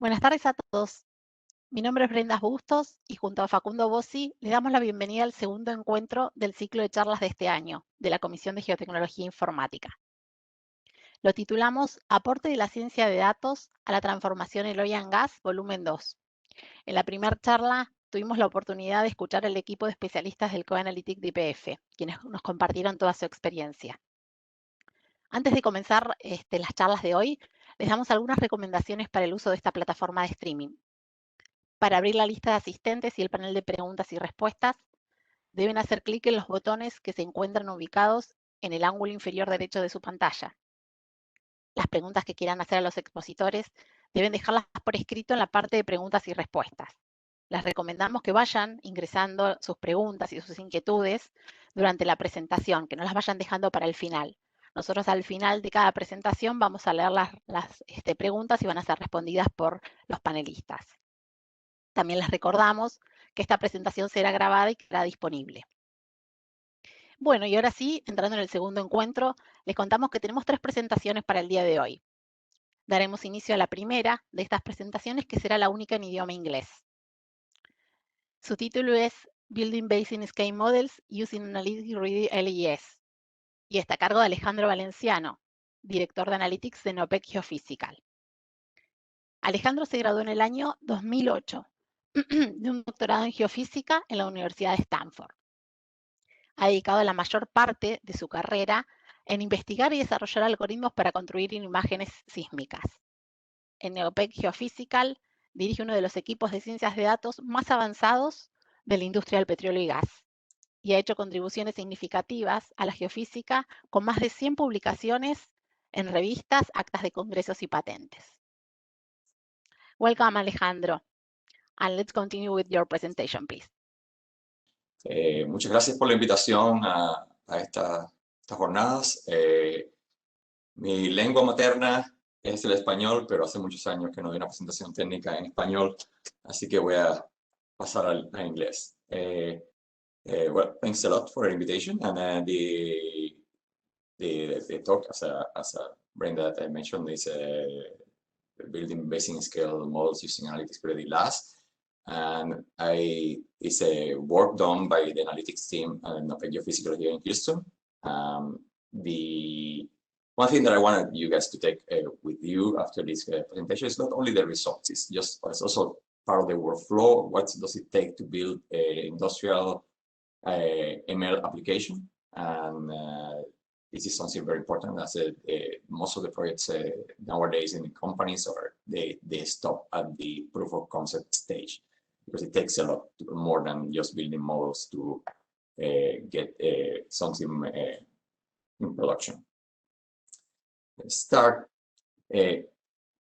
Buenas tardes a todos. Mi nombre es Brenda Bustos y junto a Facundo Bossi le damos la bienvenida al segundo encuentro del ciclo de charlas de este año de la Comisión de Geotecnología Informática. Lo titulamos Aporte de la ciencia de datos a la transformación en oil and gas, volumen 2. En la primera charla tuvimos la oportunidad de escuchar al equipo de especialistas del CoAnalytic de YPF, quienes nos compartieron toda su experiencia. Antes de comenzar las charlas de hoy, les damos algunas recomendaciones para el uso de esta plataforma de streaming. Para abrir la lista de asistentes y el panel de preguntas y respuestas, deben hacer clic en los botones que se encuentran ubicados en el ángulo inferior derecho de su pantalla. Las preguntas que quieran hacer a los expositores deben dejarlas por escrito en la parte de preguntas y respuestas. Les recomendamos que vayan ingresando sus preguntas y sus inquietudes durante la presentación, que no las vayan dejando para el final. Nosotros al final de cada presentación vamos a leer las preguntas y van a ser respondidas por los panelistas. También les recordamos que esta presentación será grabada y quedará disponible. Bueno, y ahora sí, entrando en el segundo encuentro, les contamos que tenemos 3 presentaciones para el día de hoy. Daremos inicio a la primera de estas presentaciones, que será la única en idioma inglés. Su título es Building Basin Scale Models Using Analytics Ready LES y está a cargo de Alejandro Valenciano, director de Analytics de Nopec Geophysical. Alejandro se graduó en el año 2008 de un doctorado en geofísica en la Universidad de Stanford. Ha dedicado la mayor parte de su carrera en investigar y desarrollar algoritmos para construir imágenes sísmicas. En Neopec Geophysical dirige uno de los equipos de ciencias de datos más avanzados de la industria del petróleo y gas y ha hecho contribuciones significativas a la geofísica con más de 100 publicaciones en revistas, actas de congresos y patentes. Welcome, Alejandro, and let's continue with your presentation, please. Muchas gracias por la invitación a estas jornadas. Mi lengua materna es el español, pero hace muchos años que no doy una presentación técnica en español, así que voy a pasar al inglés. Well, thanks a lot for the invitation, and the talk, as Brenda mentioned, is building basin scale models using analytics pretty last. And it's a work done by the analytics team at Nopec Geophysical here in Houston. The one thing that I wanted you guys to take with you after this presentation is not only the results, it's also part of the workflow. What does it take to build an industrial ML application? And this is something very important. As most of the projects nowadays in the companies, they stop at the proof of concept stage, because it takes a lot more than just building models to get something in production. Let's start.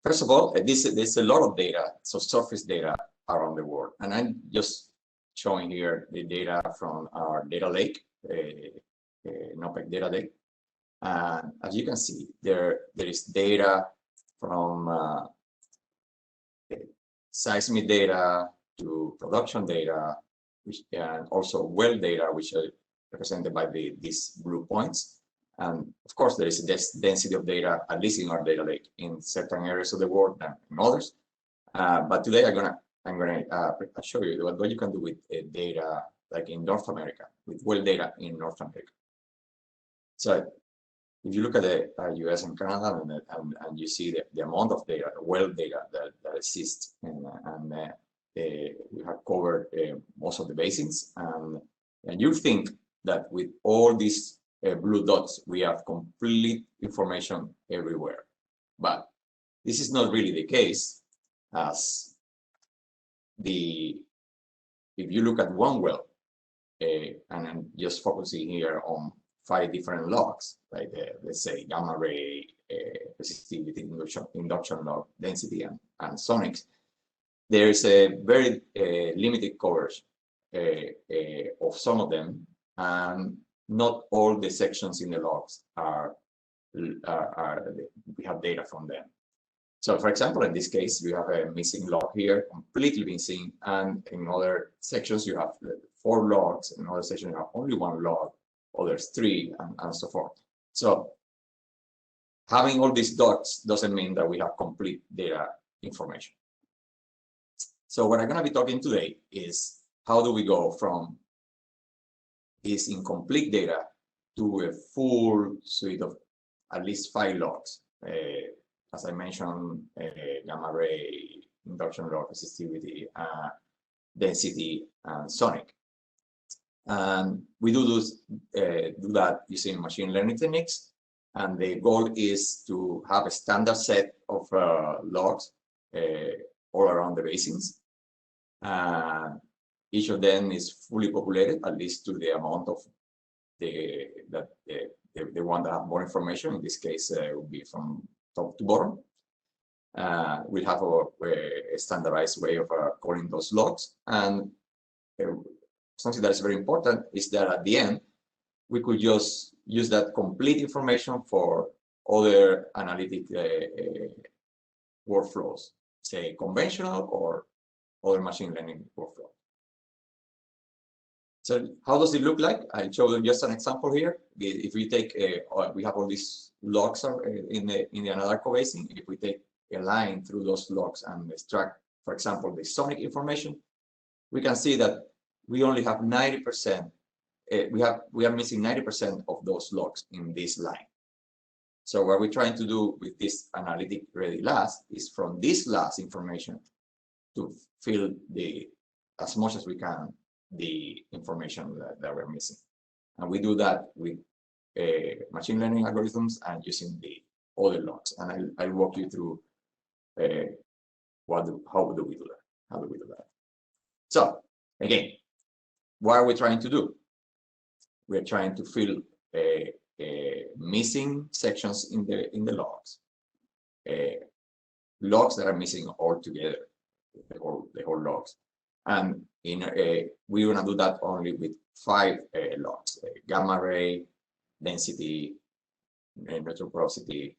First of all, there's a lot of data, so surface data around the world, and I'm just showing here the data from our data lake, Nopec data lake. And as you can see, there is data from seismic data to production data, and also well data, which are represented by these blue points. And of course, there is this density of data, at least in our data lake, in certain areas of the world than in others. But today I'm gonna show you what you can do with data like in North America, with well data in North America. So if you look at the US and Canada, and you see the amount of data, well data that exists, and we have covered most of the basins, and you think that with all these blue dots, we have complete information everywhere. But this is not really the case, as if you look at one well, and I'm just focusing here on 5 different logs, like let's say gamma ray, resistivity, induction log, density, and sonics. There is a very limited coverage of some of them, and not all the sections in the logs we have data from them. So for example, in this case, you have a missing log here, completely missing, and in other sections you have 4 logs, in other sections you have only 1 log, others 3, and so forth. So having all these dots doesn't mean that we have complete data information. So what I'm going to be talking today is how do we go from this incomplete data to a full suite of at least 5 logs. As I mentioned, gamma ray, induction log, resistivity, density, and sonic. And we do that using machine learning techniques. And the goal is to have a standard set of logs all around the basins. Each of them is fully populated, at least to the amount of the one that have more information. In this case, it would be from top to bottom. We have a standardized way of calling those logs. And something that is very important is that at the end, we could just use that complete information for other analytic workflows, say conventional or other machine learning workflow. So how does it look like? I'll show them just an example here. If we take, we have all these logs in the Anadarko Basin. If we take a line through those logs and extract, for example, the sonic information, we can see that we only have 90%. We are missing 90% of those logs in this line. So what we're trying to do with this analytic ready last is from this last information to fill as much as we can the information that we're missing. And we do that with machine learning algorithms and using the other logs. And I'll walk you through how do we do that? How do we do that? So again, what are we trying to do? We're trying to fill missing sections in the logs, logs that are missing altogether, the whole logs. And we're going to do that only with 5 logs: gamma ray, density, neutral porosity,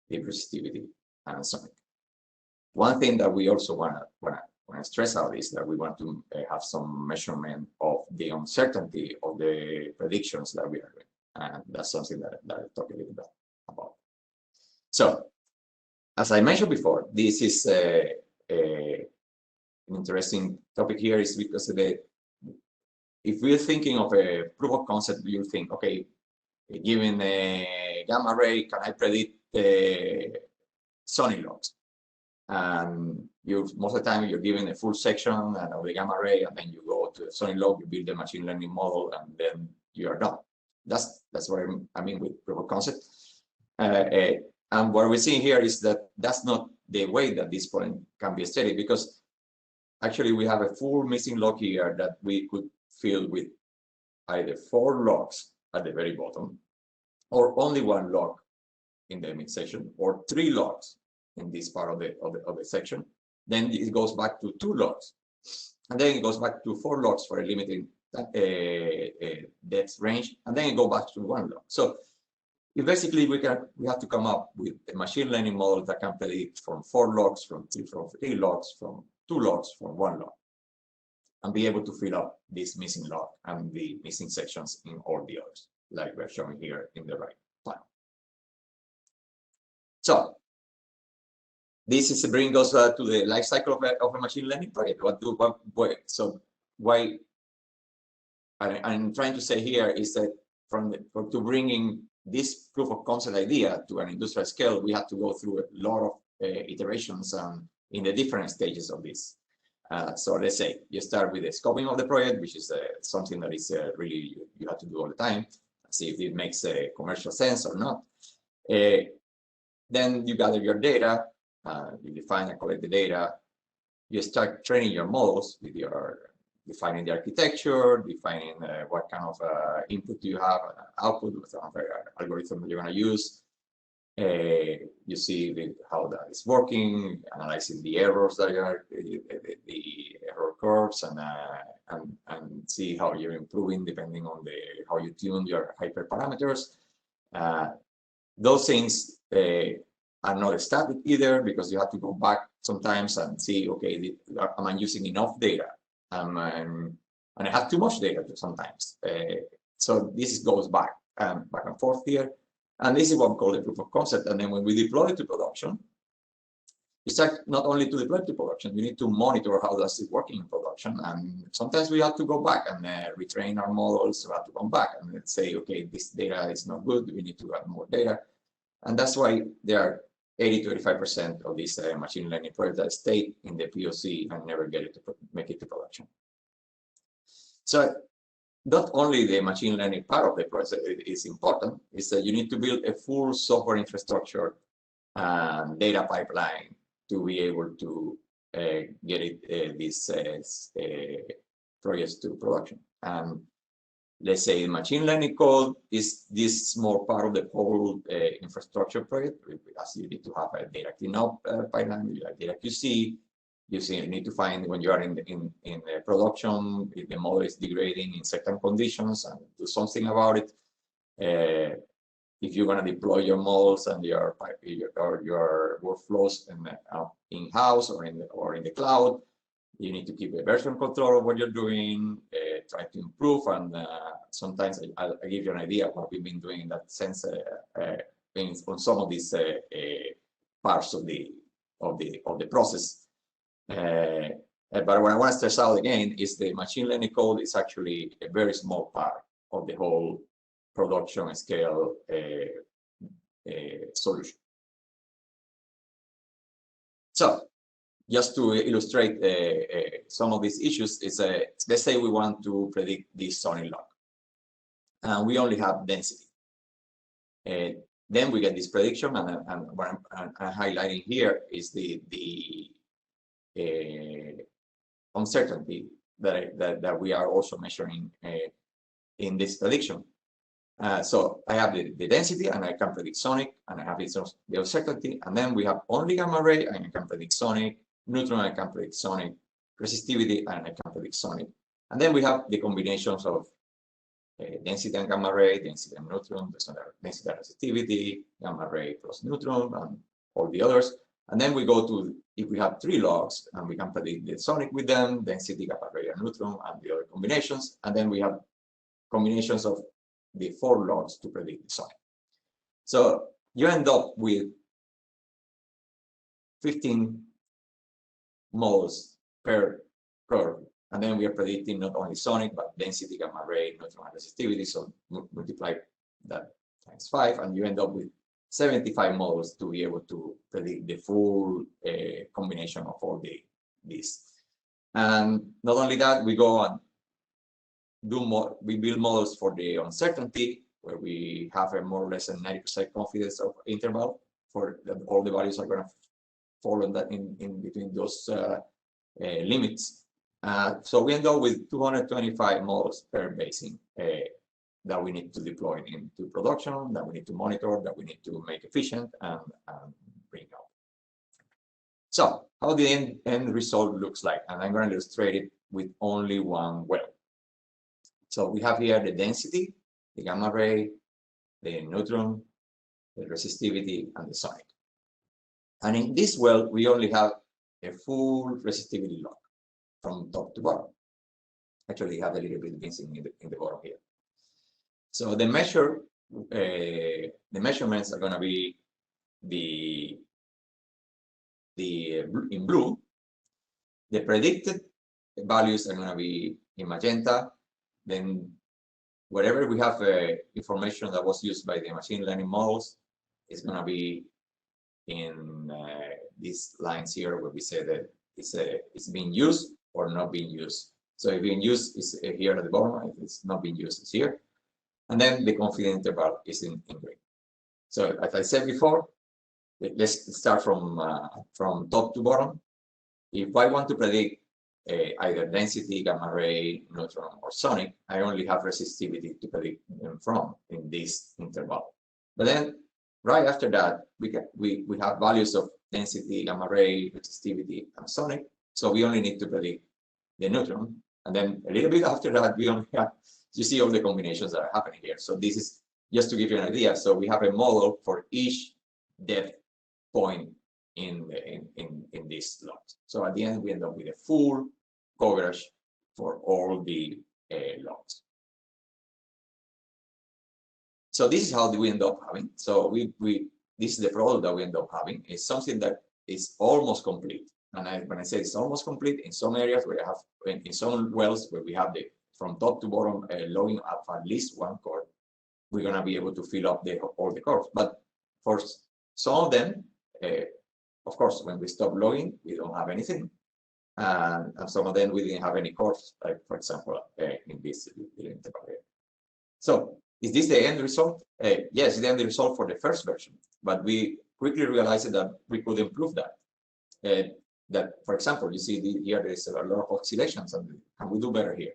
deep resistivity, and sonic. One thing that we also want to stress out is that we want to have some measurement of the uncertainty of the predictions that we are doing. And that's something that I'll talk a little bit about. So, as I mentioned before, this is an interesting topic here, is because if we're thinking of a proof of concept, you'll think, okay, given a gamma ray, can I predict sonic logs? And most of the time you're given a full section of the gamma ray, and then you go to the sonic log, you build a machine learning model, and then you are done. That's what I mean with proof of concept. And what we're seeing here is that that's not the way that this point can be studied, because actually we have a full missing log here that we could fill with either 4 logs at the very bottom, or only 1 log in the mid section, or 3 logs in this part of the section. Then it goes back to 2 logs, and then it goes back to 4 logs for a limited depth range, and then it goes back to 1 log. So basically we have to come up with a machine learning model that can predict from 4 logs, from 3 logs, from 2 logs, from 1 log, and be able to fill up this missing log and the missing sections in all the others, like we're showing here in the right panel. So this is bringing us to the life cycle of a machine learning project. So why I'm trying to say here is that to bringing this proof of concept idea to an industrial scale, we have to go through a lot of iterations in the different stages of this. So let's say you start with the scoping of the project, which is something that is really you have to do all the time, see if it makes commercial sense or not. Then you gather your data, you define and collect the data, you start training your models with your defining the architecture, defining what kind of input do you have, output, what kind of algorithm you're going to use. You see how that is working, analyzing the errors that are the error curves, and see how you're improving depending on how you tune your hyperparameters. Those things are not static either, because you have to go back sometimes and see, okay, am I using enough data? And I have too much data sometimes. So this goes back and forth here. And this is what we call the proof of concept. And then when we deploy it to production, you start not only to deploy to production, you need to monitor how does it working in production. And sometimes we have to go back and retrain our models. We have to come back and say, okay, this data is not good. We need to add more data. And that's why there are 80 to 85% of these machine learning projects that stay in the POC and never get it to make it to production. So not only the machine learning part of the process is important, is that you need to build a full software infrastructure and data pipeline to be able to get these projects to production. And let's say machine learning code is this small part of the whole infrastructure project, as you need to have a data cleanup pipeline, you have data QC. You need to find when you are in production, if the model is degrading in certain conditions, and do something about it. If you're going to deploy your models and your workflows in-house or in the cloud, you need to keep a version control of what you're doing, try to improve, and sometimes I'll give you an idea of what we've been doing in that sense on some of these parts of the process. But what I want to stress out again is the machine learning code is actually a very small part of the whole production scale solution. So just to illustrate some of these issues, is let's say we want to predict this Sonic log, and we only have density. Then we get this prediction, and what I'm highlighting here is the uncertainty that we are also measuring in this prediction. So I have the density, and I can predict sonic, and I have the uncertainty, and then we have only gamma ray, and I can predict sonic, neutron, I can predict sonic, resistivity, and I can predict sonic. And then we have the combinations of density and gamma ray, density and neutron, density and resistivity, gamma ray plus neutron, and all the others. And then we go to, if we have 3 logs, and we can predict the sonic with them, density, gamma ray, and neutron, and the other combinations. And then we have combinations of the 4 logs to predict the sonic. So you end up with 15 modes per curve. And then we are predicting not only sonic, but density, gamma ray, neutron, and resistivity. So multiply that times 5, and you end up with 75 models to be able to predict the full combination of all these. And not only that, we go on do more. We build models for the uncertainty, where we have a more or less a 90% confidence of interval for all the values are going to fall in that in between those limits. So we end up with 225 models per basin that we need to deploy into production, that we need to monitor, that we need to make efficient and bring out. So how the end result looks like, and I'm going to illustrate it with only one well. So we have here the density, the gamma ray, the neutron, the resistivity, and the sonic. And in this well, we only have a full resistivity log from top to bottom. Actually, you have a little bit missing in the bottom here. So the measurements are going to be in blue. The predicted values are going to be in magenta. Then whatever we have information that was used by the machine learning models is going to be in these lines here, where we say that it's being used or not being used. So if being used is here at the bottom, if it's not being used, it's here. And then the confidence interval is in green. So as I said before, let's start from top to bottom. If I want to predict either density, gamma ray, neutron, or sonic, I only have resistivity to predict them from in this interval. But then right after that, we have values of density, gamma ray, resistivity, and sonic. So we only need to predict the neutron. And then a little bit after that, we only have, you see all the combinations that are happening here. So this is just to give you an idea. So we have a model for each depth point in this lot. So at the end, we end up with a full coverage for all the lots. So this is how we end up having. So this is the product that we end up having. It's something that it's almost complete. And when I say it's almost complete, in some areas where I have, in some wells where we have the from top to bottom logging up at least one core, we're going to be able to fill up all the cores. But for some of them, of course, when we stop logging, we don't have anything. And some of them we didn't have any cores, like for example, in this area. So is this the end result? Yes, it's the end result for the first version, but we quickly realized that we could improve that. That, for example, you see here there is a lot of oscillations, and can we do better here?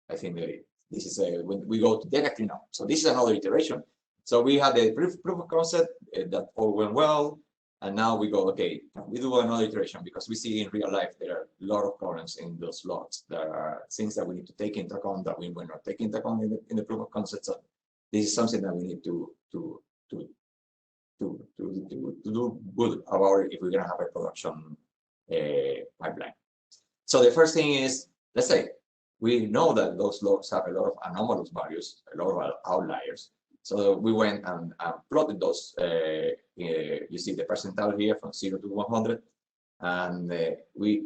I think that this is when we go to data cleanup. So this is another iteration. So we had a proof of concept that all went well, and now we go, okay, we do another iteration because we see in real life there are a lot of problems in those logs. There are things that we need to take into account that we were not taking into account in the proof of concept. So this is something that we need to do good about if we're going to have a production pipeline. So the first thing is, let's say, we know that those logs have a lot of anomalous values, a lot of outliers. So we went and plotted those. You see the percentile here from 0 to 100. And we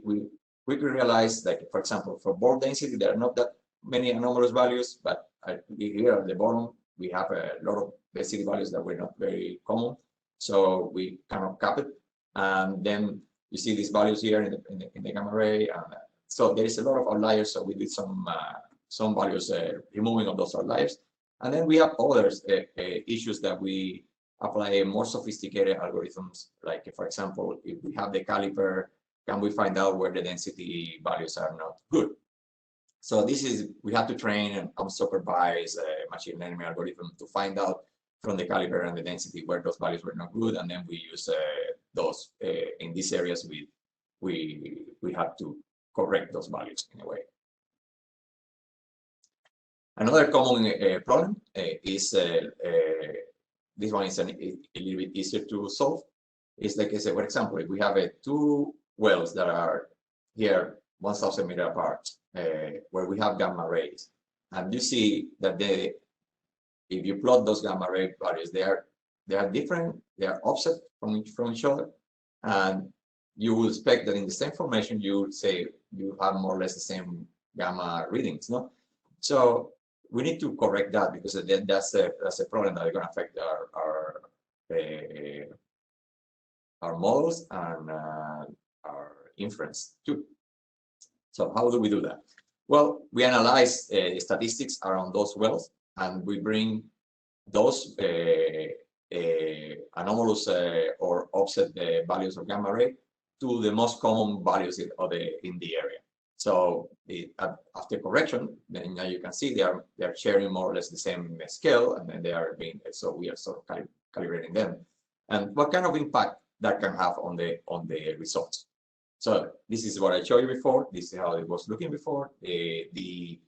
quickly realized that, for example, for bore density, there are not that many anomalous values, but here at the bottom, we have a lot of density values that were not very common. So we kind of cap it. And then you see these values here in the gamma ray. So there is a lot of outliers. So we did some values removing of those outliers. And then we have other issues that we apply more sophisticated algorithms. Like, for example, if we have the caliper, can we find out where the density values are not good? So this is, we have to train an unsupervised machine learning algorithm to find out from the caliper and the density where those values were not good. And then we use those in these areas. We have to correct those values in a way. Another common problem is this one is a little bit easier to solve. It's like I said, for example, if we have two wells that are here 1,000 meters apart, where we have gamma rays, and you see that if you plot those gamma ray values, they are different, they are offset from each other, and you will expect that in the same formation you would say you have more or less the same gamma readings, no? So we need to correct that because that's a problem that is going to affect our models and our inference too. So how do we do that? Well, we analyze statistics around those wells, and we bring those anomalous or offset values of gamma ray to the most common values in the area. So after correction, then now you can see they are sharing more or less the same scale, and then they are being, so we are sort of calibrating them. And what kind of impact that can have on the results? So this is what I showed you before. This is how it was looking before. The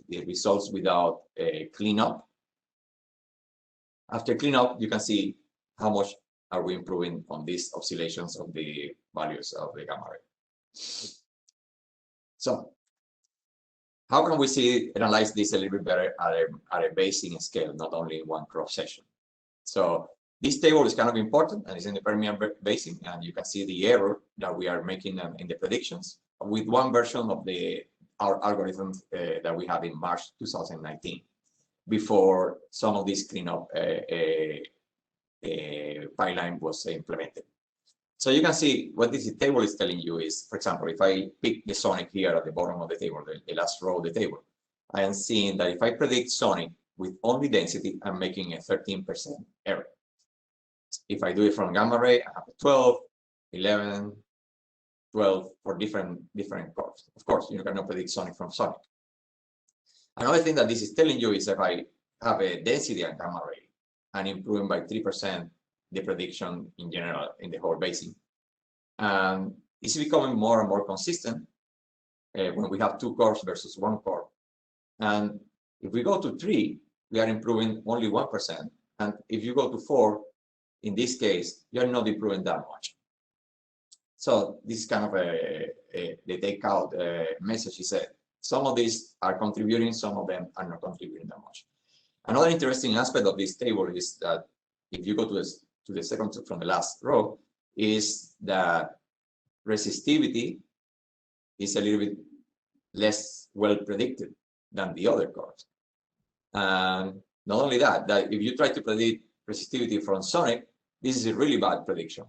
results without cleanup. After cleanup, you can see how much are we improving on these oscillations of the values of the gamma ray. So how can we analyze this a little bit better at a basing scale, not only in one cross section? So this table is kind of important, and it's in the Permian Basin, and you can see the error that we are making in the predictions with one version of our algorithm that we had in March 2019, before some of this cleanup pipeline was implemented. So you can see what this table is telling you is, for example, if I pick the sonic here at the bottom of the table, the last row of the table, I am seeing that if I predict sonic with only density, I'm making a 13% error. If I do it from gamma ray, I have a 12, 11, 12 for different curves. Of course, you cannot predict sonic from sonic. Another thing that this is telling you is if I have a density and gamma ray and improving by 3% the prediction in general in the whole basin. And it's becoming more and more consistent when we have two curves versus one curve. And if we go to 3, we are improving only 1%. And if you go to 4, in this case, you're not improving that much. So this is kind of the takeout message. He said, some of these are contributing, some of them are not contributing that much. Another interesting aspect of this table is that if you go to the second from the last row, is that resistivity is a little bit less well predicted than the other curves. And not only that, that if you try to predict resistivity from sonic, this is a really bad prediction.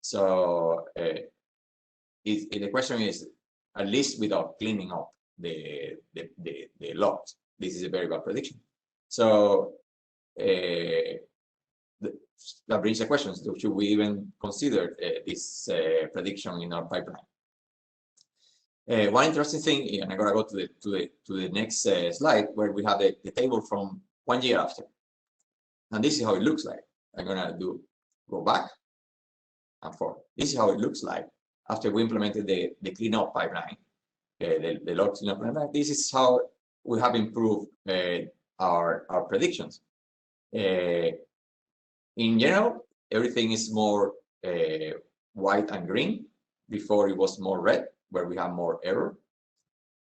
So the question is, at least without cleaning up the logs, this is a very bad prediction. So that brings the question: should we even consider this prediction in our pipeline? One interesting thing, and I'm gonna go to the next slide, where we have the table from 1 year after, and this is how it looks like. I'm gonna go back and forth. This is how it looks like after we implemented the cleanup pipeline, the log cleanup pipeline. This is how we have improved our predictions. In general, everything is more white and green. Before it was more red, where we have more error.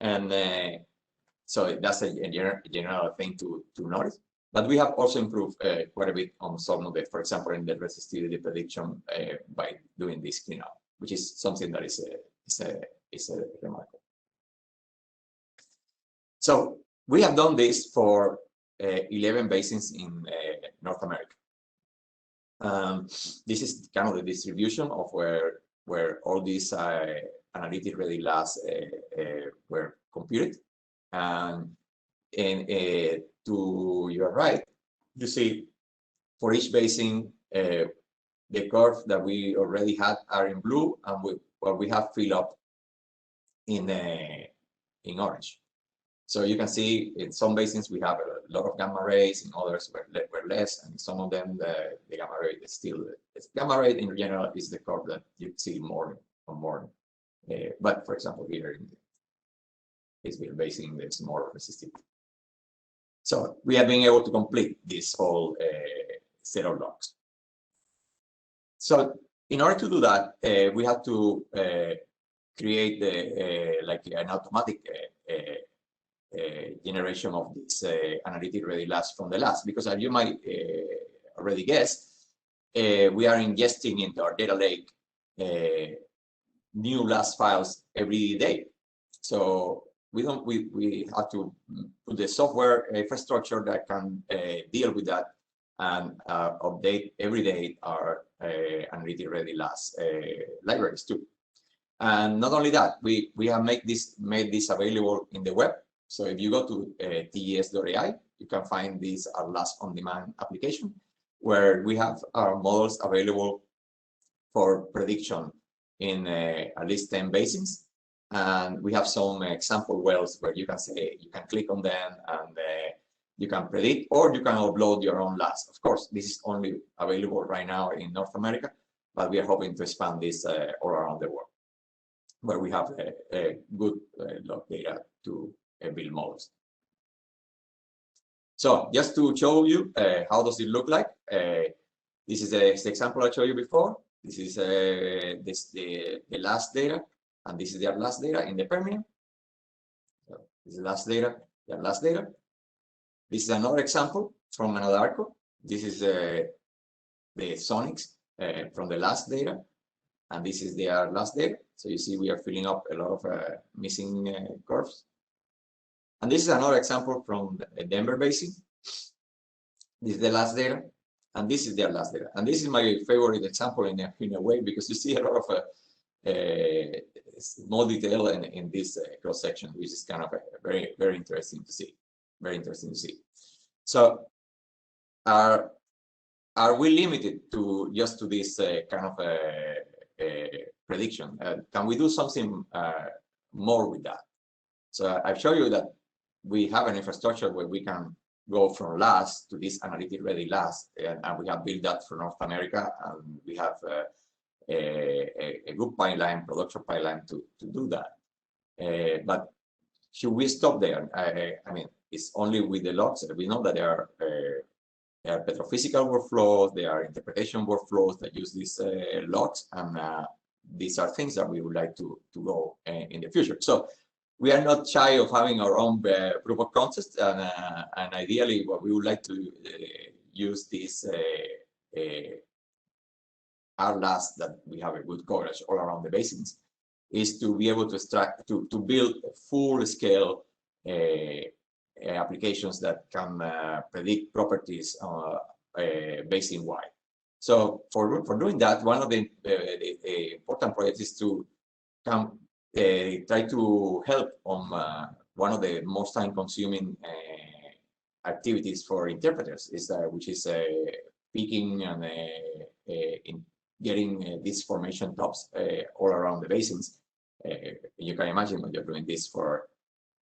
And so that's a general thing to notice. But we have also improved quite a bit on some of it, for example, in the resistivity prediction by doing this cleanup, which is something that is remarkable. So we have done this for 11 basins in North America. This is kind of the distribution of where all these analytic ready labs were computed. And to your right, you see for each basin, the curve that we already had are in blue, and what we have filled up in orange. So you can see in some basins we have a lot of gamma rays, in others were less, and some of them the gamma ray is still. Gamma ray in general is the curve that you see more and more. But for example, here in this basin, there's more resistivity. So we have been able to complete this whole set of logs. So in order to do that, we have to create like an automatic generation of this analytic ready labs from the labs, because as you might already guess, we are ingesting into our data lake new labs files every day. So we have to put the software infrastructure that can deal with that and update every day our analytic ready labs libraries too. And not only that, we have made this available in the web. So if you go to tes.ai, you can find this labs on demand application, where we have our models available for prediction in at least 10 basins. And we have some example wells where you can click on them and you can predict, or you can upload your own labs. Of course, this is only available right now in North America, but we are hoping to expand this all around the world, where we have a good log data to build models. So just to show you how does it look like, this is the example I showed you before. This is the last data, and this is their last data in the Permian. So this is last data, their last data. This is another example from Anadarko. This is the sonics from the last data, and this is their last data. So you see we are filling up a lot of missing curves. And this is another example from the Denver Basin. This is the last data, and this is their last data. And this is my favorite example in a way, because you see a lot of small detail in this cross section, which is kind of very, very interesting to see. Very interesting to see. So are we limited to just to this kind of prediction? Can we do something more with that? So I've shown you that we have an infrastructure where we can go from labs to this analytic ready labs, and we have built that for North America, and we have a good pipeline, production pipeline to do that. But should we stop there? I mean, it's only with the logs. We know that there are petrophysical workflows, there are interpretation workflows that use these logs, and these are things that we would like to go in the future. So we are not shy of having our own proof of concept, and ideally, what we would like to use this RLAS that we have a good coverage all around the basins, is to be able to extract, to build full-scale applications that can predict properties basin-wide. So for doing that, one of the important projects is to try to help on one of the most time-consuming activities for interpreters, which is picking and in getting these formation tops all around the basins. You can imagine when you're doing this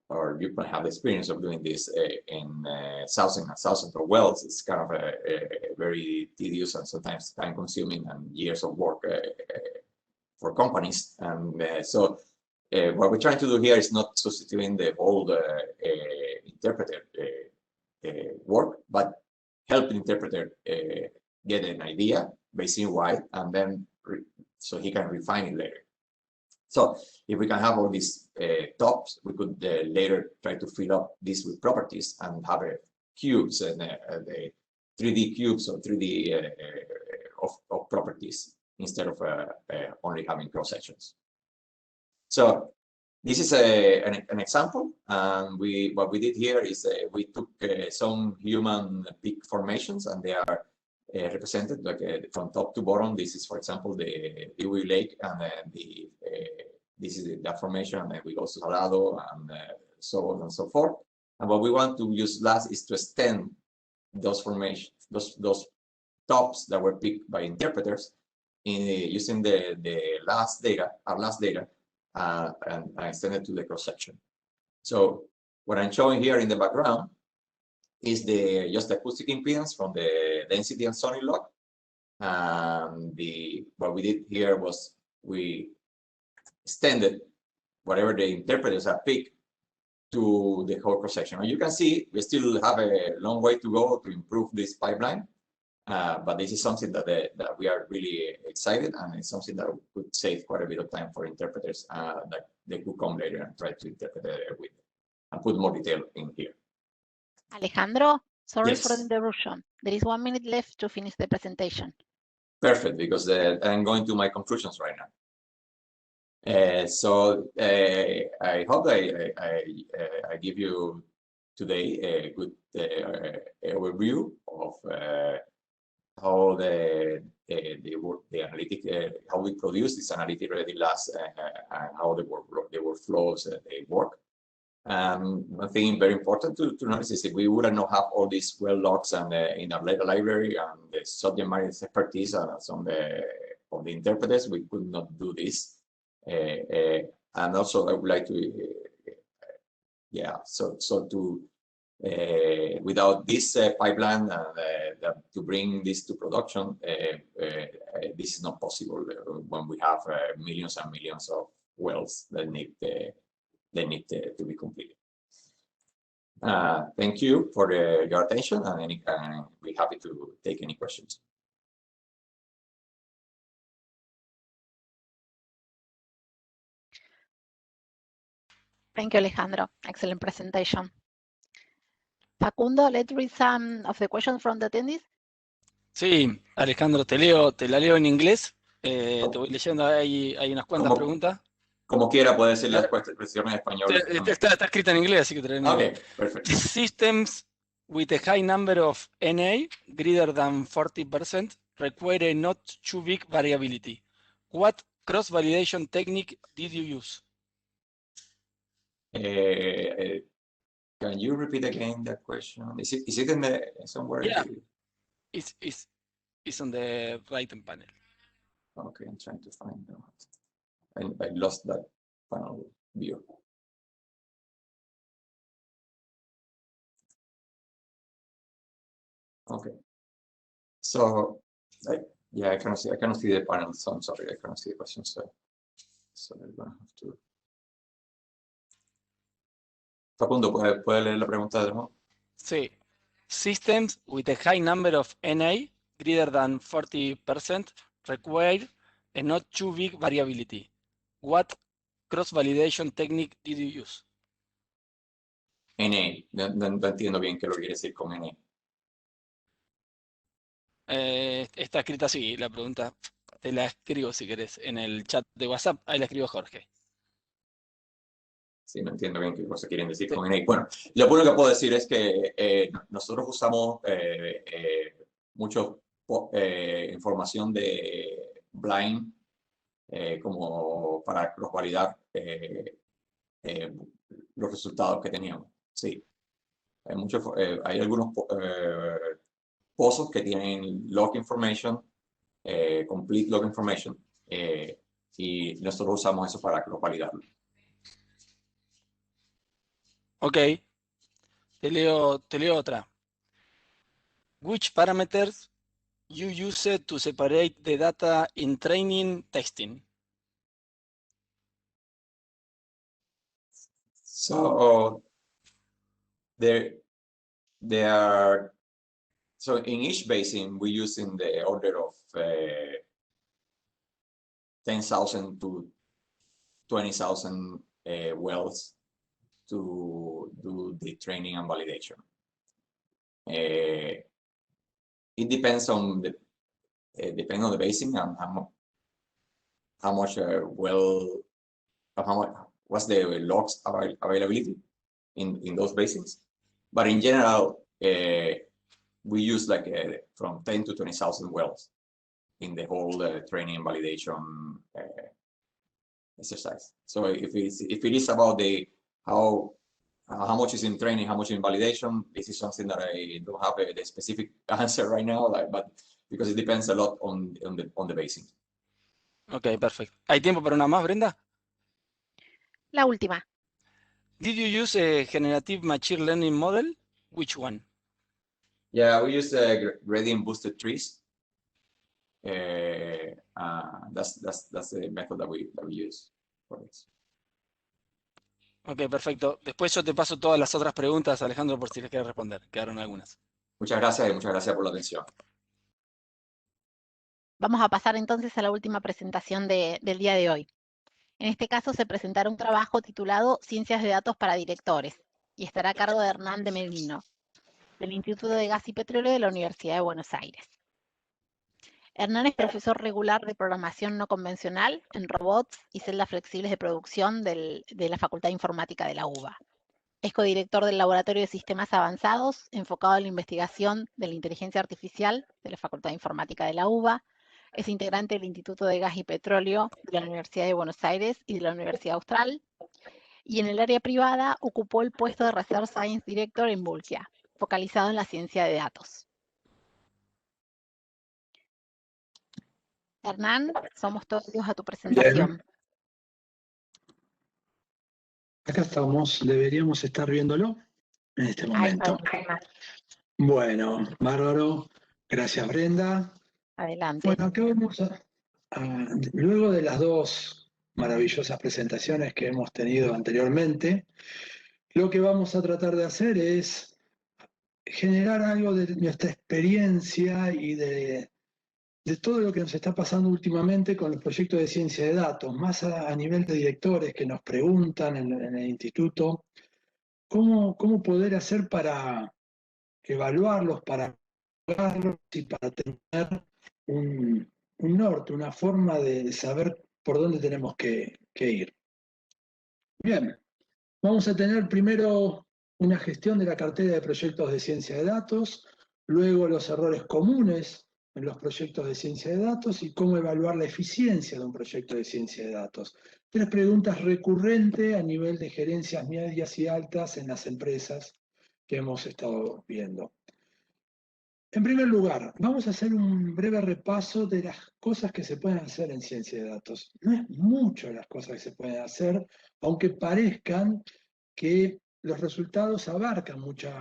or you can have the experience of doing this in thousands and thousands of wells. It's kind of a very tedious and sometimes time-consuming and years of work for companies. And so what we're trying to do here is not substituting the old interpreter work, but help the interpreter get an idea basin-wide, and then so he can refine it later. So if we can have all these tops, we could later try to fill up this with properties and have cubes and the 3D cubes or 3D of properties instead of only having cross sections. So this is an example, and what we did here is we took some human peak formations, and they are represented like from top to bottom. This is, for example, the Dewey Lake, and this is that formation, and then we go to Salado, and so on and so forth. And what we want to use last is to extend those formations, those tops that were picked by interpreters, using our last data, and extend it to the cross section. So what I'm showing here in the background is just the acoustic impedance from the density and sonic log. What we did here was we extended whatever the interpreters have picked to the whole cross section. And you can see we still have a long way to go to improve this pipeline, but this is something that we are really excited, and it's something that could save quite a bit of time for interpreters that they could come later and try to interpret with and put more detail in here. Alejandro, sorry Yes. for the interruption. There is 1 minute left to finish the presentation. Perfect, because I'm going to my conclusions right now. So I hope I give you today a good overview of how the analytic, how we produce this analytic ready labs, and how the workflows they work. One thing very important to notice is if we would not have all these well logs and in our data library and the subject matter expertise and some of the interpreters, we could not do this. And also I would like to, without this pipeline and to bring this to production, this is not possible when we have millions and millions of wells that need to be completed. Thank you for your attention, and we're happy to take any questions. Thank you, Alejandro. Excellent presentation. Facundo, let's read some of the questions from the attendees. Sí, Alejandro, te la leo en inglés. Te voy leyendo, hay unas cuantas preguntas. Como quiera, puede decir las cuestiones en español. Está escrita en inglés, así que te la leo en inglés. Perfect. Systems with a high number of NA, greater than 40%, require not too big variability. What cross-validation technique did you use? Can you repeat again that question? Is it in the somewhere? Yeah, it's on the right-hand panel. Okay, I'm trying to find them. I lost that panel view. Okay, so I cannot see the panel, so I'm sorry, I cannot see the question. So I'm gonna have to. Facundo, ¿puede leer la pregunta de nuevo? Sí. Systems with a high number of NA, greater than 40%, require a not too big variability. What cross-validation technique did you use? NA. No entiendo bien qué lo quiere decir con NA. Está escrita así la pregunta. Te la escribo si querés en el chat de WhatsApp. Ahí la escribo Jorge. Sí, no entiendo bien qué cosa quieren decir Sí. con NA. Bueno, lo único que puedo decir es que nosotros usamos mucho información de Blind como para validar los resultados que teníamos. Sí, hay algunos pozos que tienen log information, complete log information, y nosotros usamos eso para validarlo. Ok. Te leo otra. Which parameters you use to separate the data in training testing? So there are, so in each basin we use in the order of 10,000 to 20,000 wells to do the training and validation. It depends on the basin and how much what's the logs availability in those basins. But in general, we use like from 10 to 20,000 wells in the whole training and validation exercise. So if it is about how much is in training, how much in validation, this is something that I don't have the specific answer right now, but because it depends a lot on the basin. Ok, perfecto. ¿Hay tiempo para una más, Brenda? La última. Did you use a generative machine learning model? Which one? Yeah, we use gradient boosted trees. That's the method that we use for this. Ok, perfecto. Después yo te paso todas las otras preguntas, Alejandro, por si les quieres responder. Quedaron algunas. Muchas gracias y muchas gracias por la atención. Vamos a pasar entonces a la última presentación del día de hoy. En este caso se presentará un trabajo titulado Ciencias de Datos para Directores y estará a cargo de Hernán de Medino, del Instituto de Gas y Petróleo de la Universidad de Buenos Aires. Hernán es profesor regular de programación no convencional en robots y celdas flexibles de producción de la Facultad de Informática de la UBA. Es codirector del Laboratorio de Sistemas Avanzados, enfocado en la investigación de la inteligencia artificial de la Facultad de Informática de la UBA. Es integrante del Instituto de Gas y Petróleo de la Universidad de Buenos Aires y de la Universidad Austral. Y en el área privada ocupó el puesto de Research Science Director en Vulkia, focalizado en la ciencia de datos. Hernán, somos todos a tu presentación. Bien. Acá estamos, deberíamos estar viéndolo en este momento. Bueno, bárbaro. Gracias, Brenda. Adelante. Bueno, acá vamos luego de las dos maravillosas presentaciones que hemos tenido anteriormente, lo que vamos a tratar de hacer es generar algo de nuestra experiencia y de todo lo que nos está pasando últimamente con los proyectos de ciencia de datos, más a nivel de directores que nos preguntan en el instituto, ¿cómo poder hacer para evaluarlos, para evaluarlos y para tener un norte, una forma de saber por dónde tenemos que ir? Bien, vamos a tener primero una gestión de la cartera de proyectos de ciencia de datos, luego los errores comunes en los proyectos de ciencia de datos y cómo evaluar la eficiencia de un proyecto de ciencia de datos. 3 preguntas recurrentes a nivel de gerencias medias y altas en las empresas que hemos estado viendo. En primer lugar, vamos a hacer un breve repaso de las cosas que se pueden hacer en ciencia de datos. No es mucho las cosas que se pueden hacer, aunque parezcan que los resultados abarcan muchos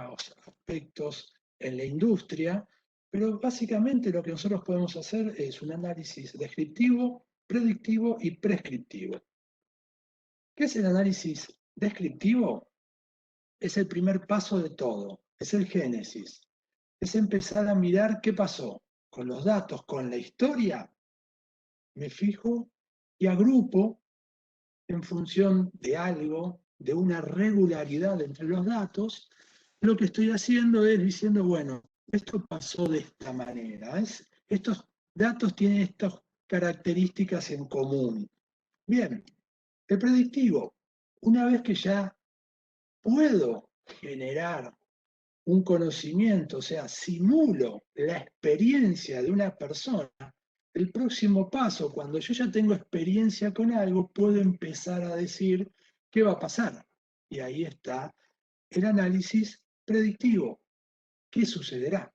aspectos en la industria, pero básicamente lo que nosotros podemos hacer es un análisis descriptivo, predictivo y prescriptivo. ¿Qué es el análisis descriptivo? Es el primer paso de todo, es el génesis. Es empezar a mirar qué pasó con los datos, con la historia. Me fijo y agrupo en función de algo de una regularidad entre los datos, lo que estoy haciendo es diciendo, bueno, esto pasó de esta manera. Estos datos tienen estas características en común. Bien, el predictivo, una vez que ya puedo generar un conocimiento, o sea, simulo la experiencia de una persona, el próximo paso, cuando yo ya tengo experiencia con algo, puedo empezar a decir qué va a pasar. Y ahí está el análisis predictivo. ¿Qué sucederá?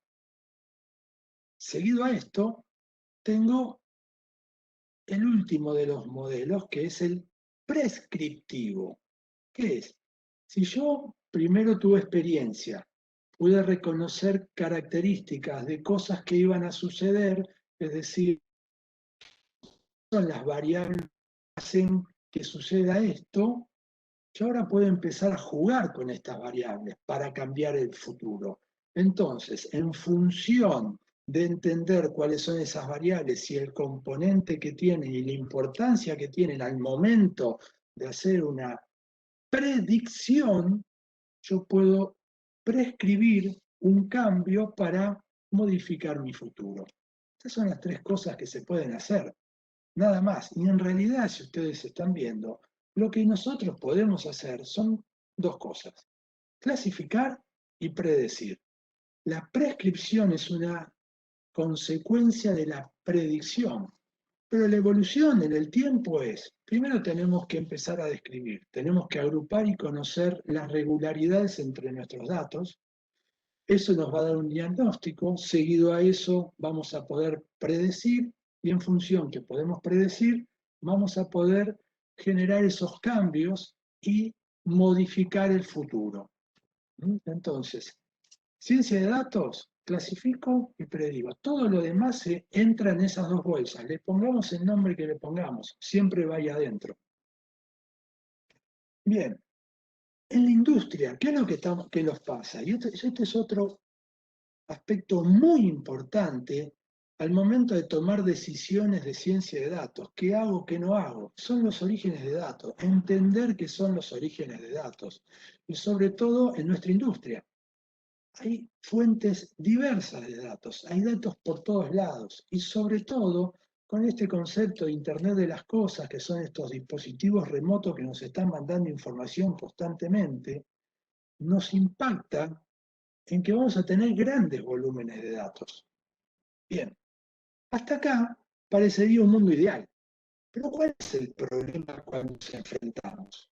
Seguido a esto, tengo el último de los modelos, que es el prescriptivo. ¿Qué es? Si yo primero tuve experiencia, pude reconocer características de cosas que iban a suceder, es decir, son las variables que hacen que suceda esto, yo ahora puedo empezar a jugar con estas variables para cambiar el futuro. Entonces, en función de entender cuáles son esas variables y el componente que tienen y la importancia que tienen al momento de hacer una predicción, yo puedo prescribir un cambio para modificar mi futuro. Estas son las tres cosas que se pueden hacer, nada más. Y en realidad, si ustedes están viendo, lo que nosotros podemos hacer son dos cosas: clasificar y predecir. La prescripción es una consecuencia de la predicción. Pero la evolución en el tiempo es, primero tenemos que empezar a describir, tenemos que agrupar y conocer las regularidades entre nuestros datos. Eso nos va a dar un diagnóstico, seguido a eso vamos a poder predecir y en función que podemos predecir, vamos a poder generar esos cambios y modificar el futuro. Entonces, ciencia de datos, clasifico y predigo. Todo lo demás se entra en esas dos bolsas. Le pongamos el nombre que le pongamos, siempre va ahí adentro. Bien, en la industria, ¿qué es lo que nos pasa? Y este es otro aspecto muy importante al momento de tomar decisiones de ciencia de datos. ¿Qué hago, qué no hago? Son los orígenes de datos, entender qué son los orígenes de datos. Y sobre todo en nuestra industria. Hay fuentes diversas de datos, hay datos por todos lados y sobre todo con este concepto de Internet de las cosas, que son estos dispositivos remotos que nos están mandando información constantemente, nos impacta en que vamos a tener grandes volúmenes de datos. Bien, hasta acá parecería un mundo ideal, pero ¿cuál es el problema cuando nos enfrentamos?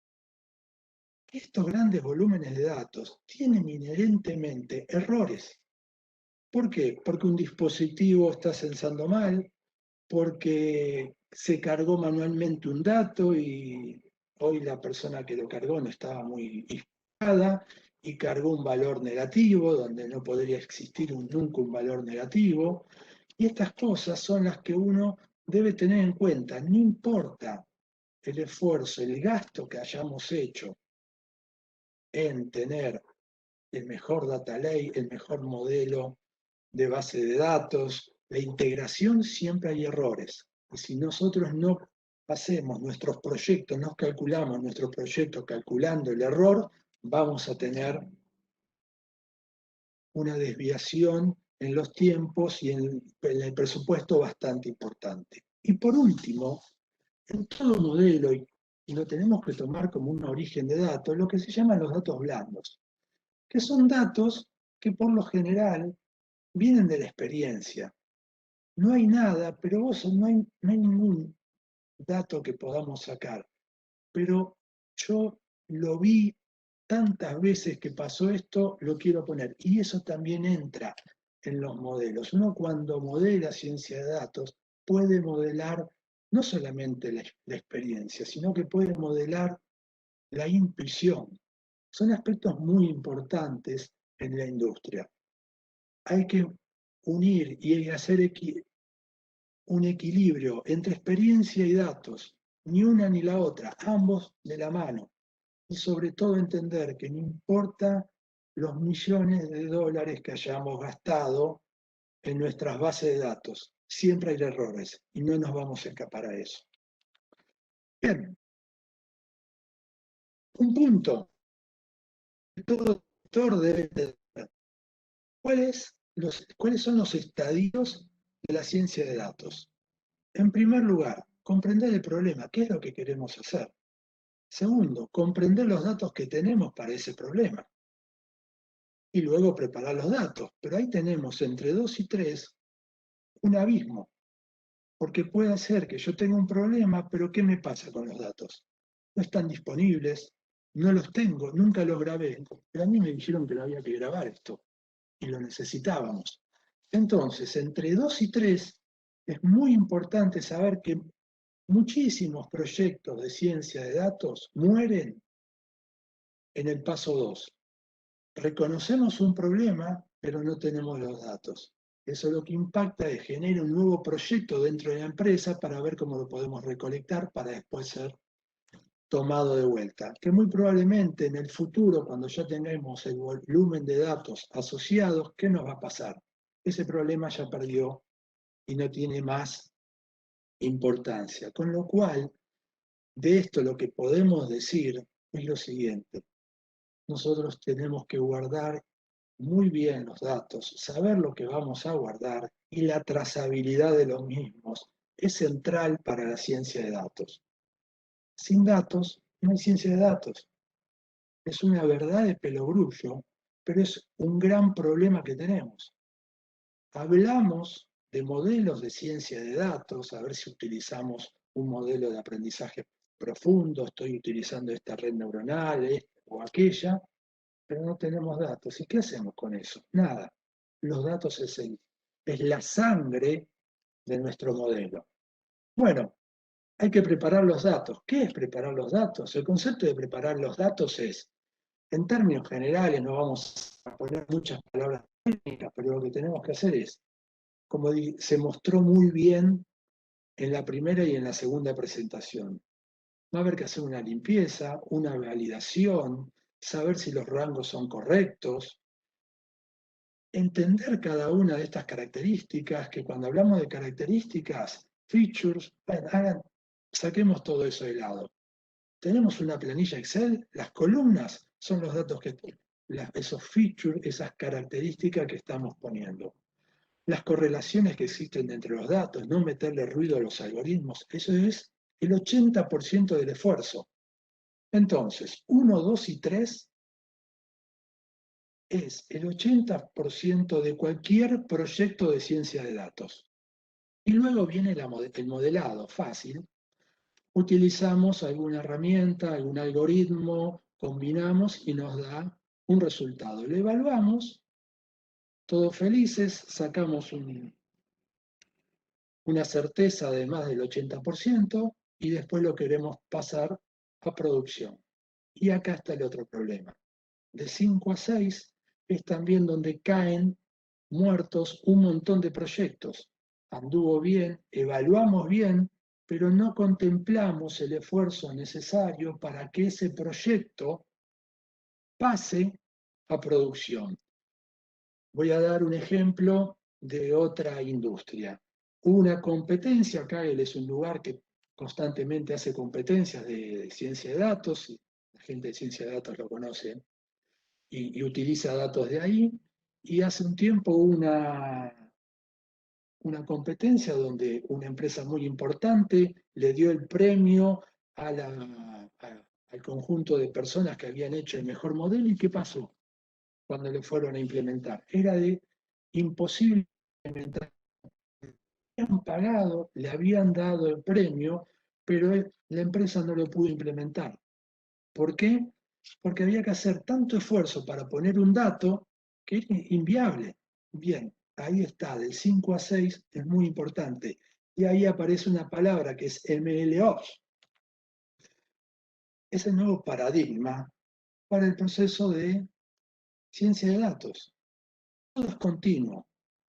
Estos grandes volúmenes de datos tienen inherentemente errores. ¿Por qué? Porque un dispositivo está censando mal, porque se cargó manualmente un dato y hoy la persona que lo cargó no estaba muy inspirada y cargó un valor negativo donde no podría existir nunca un valor negativo. Y estas cosas son las que uno debe tener en cuenta. No importa el esfuerzo, el gasto que hayamos hecho en tener el mejor data lake, el mejor modelo de base de datos, la integración, siempre hay errores. Y si nosotros no hacemos nuestros proyectos, no calculamos nuestro proyecto calculando el error, vamos a tener una desviación en los tiempos y en el presupuesto bastante importante. Y por último, en todo modelo, y lo tenemos que tomar como un origen de datos, lo que se llaman los datos blandos, que son datos que por lo general vienen de la experiencia. No hay nada, pero no hay ningún dato que podamos sacar. Pero yo lo vi tantas veces que pasó esto, lo quiero poner. Y eso también entra en los modelos. Uno cuando modela ciencia de datos puede modelar no solamente la experiencia, sino que puede modelar la intuición. Son aspectos muy importantes en la industria. Hay que unir y hacer un equilibrio entre experiencia y datos, ni una ni la otra, ambos de la mano. Y sobre todo entender que no importa los millones de dólares que hayamos gastado en nuestras bases de datos, siempre hay errores y no nos vamos a escapar a eso. Bien. un punto que todo doctor debe tener. ¿Cuáles son los estadios de la ciencia de datos? En primer lugar, comprender el problema, qué es lo que queremos hacer. Segundo, comprender los datos que tenemos para ese problema. Y luego preparar los datos. Pero ahí tenemos entre 2 y 3 un abismo. Porque puede ser que yo tenga un problema, pero ¿qué me pasa con los datos? No están disponibles, no los tengo, nunca los grabé. Pero a mí me dijeron que lo había que grabar esto. Y lo necesitábamos. Entonces, entre 2 y 3 es muy importante saber que muchísimos proyectos de ciencia de datos mueren en el paso 2. Reconocemos un problema, pero no tenemos los datos. Eso lo que impacta es generar un nuevo proyecto dentro de la empresa para ver cómo lo podemos recolectar para después ser tomado de vuelta. Que muy probablemente en el futuro, cuando ya tengamos el volumen de datos asociados, ¿qué nos va a pasar? Ese problema ya perdió y no tiene más importancia. Con lo cual, de esto lo que podemos decir es lo siguiente. Nosotros tenemos que guardar muy bien los datos, saber lo que vamos a guardar y la trazabilidad de los mismos es central para la ciencia de datos. Sin datos no hay ciencia de datos. Es una verdad de pelogrullo, pero es un gran problema que tenemos. Hablamos de modelos de ciencia de datos, a ver si utilizamos un modelo de aprendizaje profundo, estoy utilizando esta red neuronal o aquella, pero no tenemos datos. ¿Y qué hacemos con eso? Nada. Los datos es la sangre de nuestro modelo. Bueno, hay que preparar los datos. ¿Qué es preparar los datos? El concepto de preparar los datos es, en términos generales, no vamos a poner muchas palabras técnicas, pero lo que tenemos que hacer es, como se mostró muy bien en la primera y en la segunda presentación, va a haber que hacer una limpieza, una validación, saber si los rangos son correctos, entender cada una de estas características, que cuando hablamos de características, features, saquemos todo eso de lado. Tenemos una planilla Excel, las columnas son los datos que esos features, esas características que estamos poniendo. Las correlaciones que existen entre los datos, no meterle ruido a los algoritmos, eso es el 80% del esfuerzo. Entonces, 1, 2 y 3 es el 80% de cualquier proyecto de ciencia de datos. Y luego viene el modelado, fácil. Utilizamos alguna herramienta, algún algoritmo, combinamos y nos da un resultado. Lo evaluamos, todos felices, sacamos una certeza de más del 80% y después lo queremos pasar a producción. Y acá está el otro problema. De 5 a 6 es también donde caen muertos un montón de proyectos. Anduvo bien, evaluamos bien, pero no contemplamos el esfuerzo necesario para que ese proyecto pase a producción. Voy a dar un ejemplo de otra industria. Una competencia, Kaggle es un lugar que constantemente hace competencias de ciencia de datos, y la gente de ciencia de datos lo conoce, y utiliza datos de ahí, y hace un tiempo una competencia donde una empresa muy importante le dio el premio al conjunto de personas que habían hecho el mejor modelo. ¿Y qué pasó cuando le fueron a implementar? Era imposible implementar. Le habían pagado, le habían dado el premio, pero la empresa no lo pudo implementar. ¿Por qué? Porque había que hacer tanto esfuerzo para poner un dato que era inviable. Bien, ahí está, del 5 a 6 es muy importante. Y ahí aparece una palabra que es MLOps. Es el nuevo paradigma para el proceso de ciencia de datos. Todo es continuo.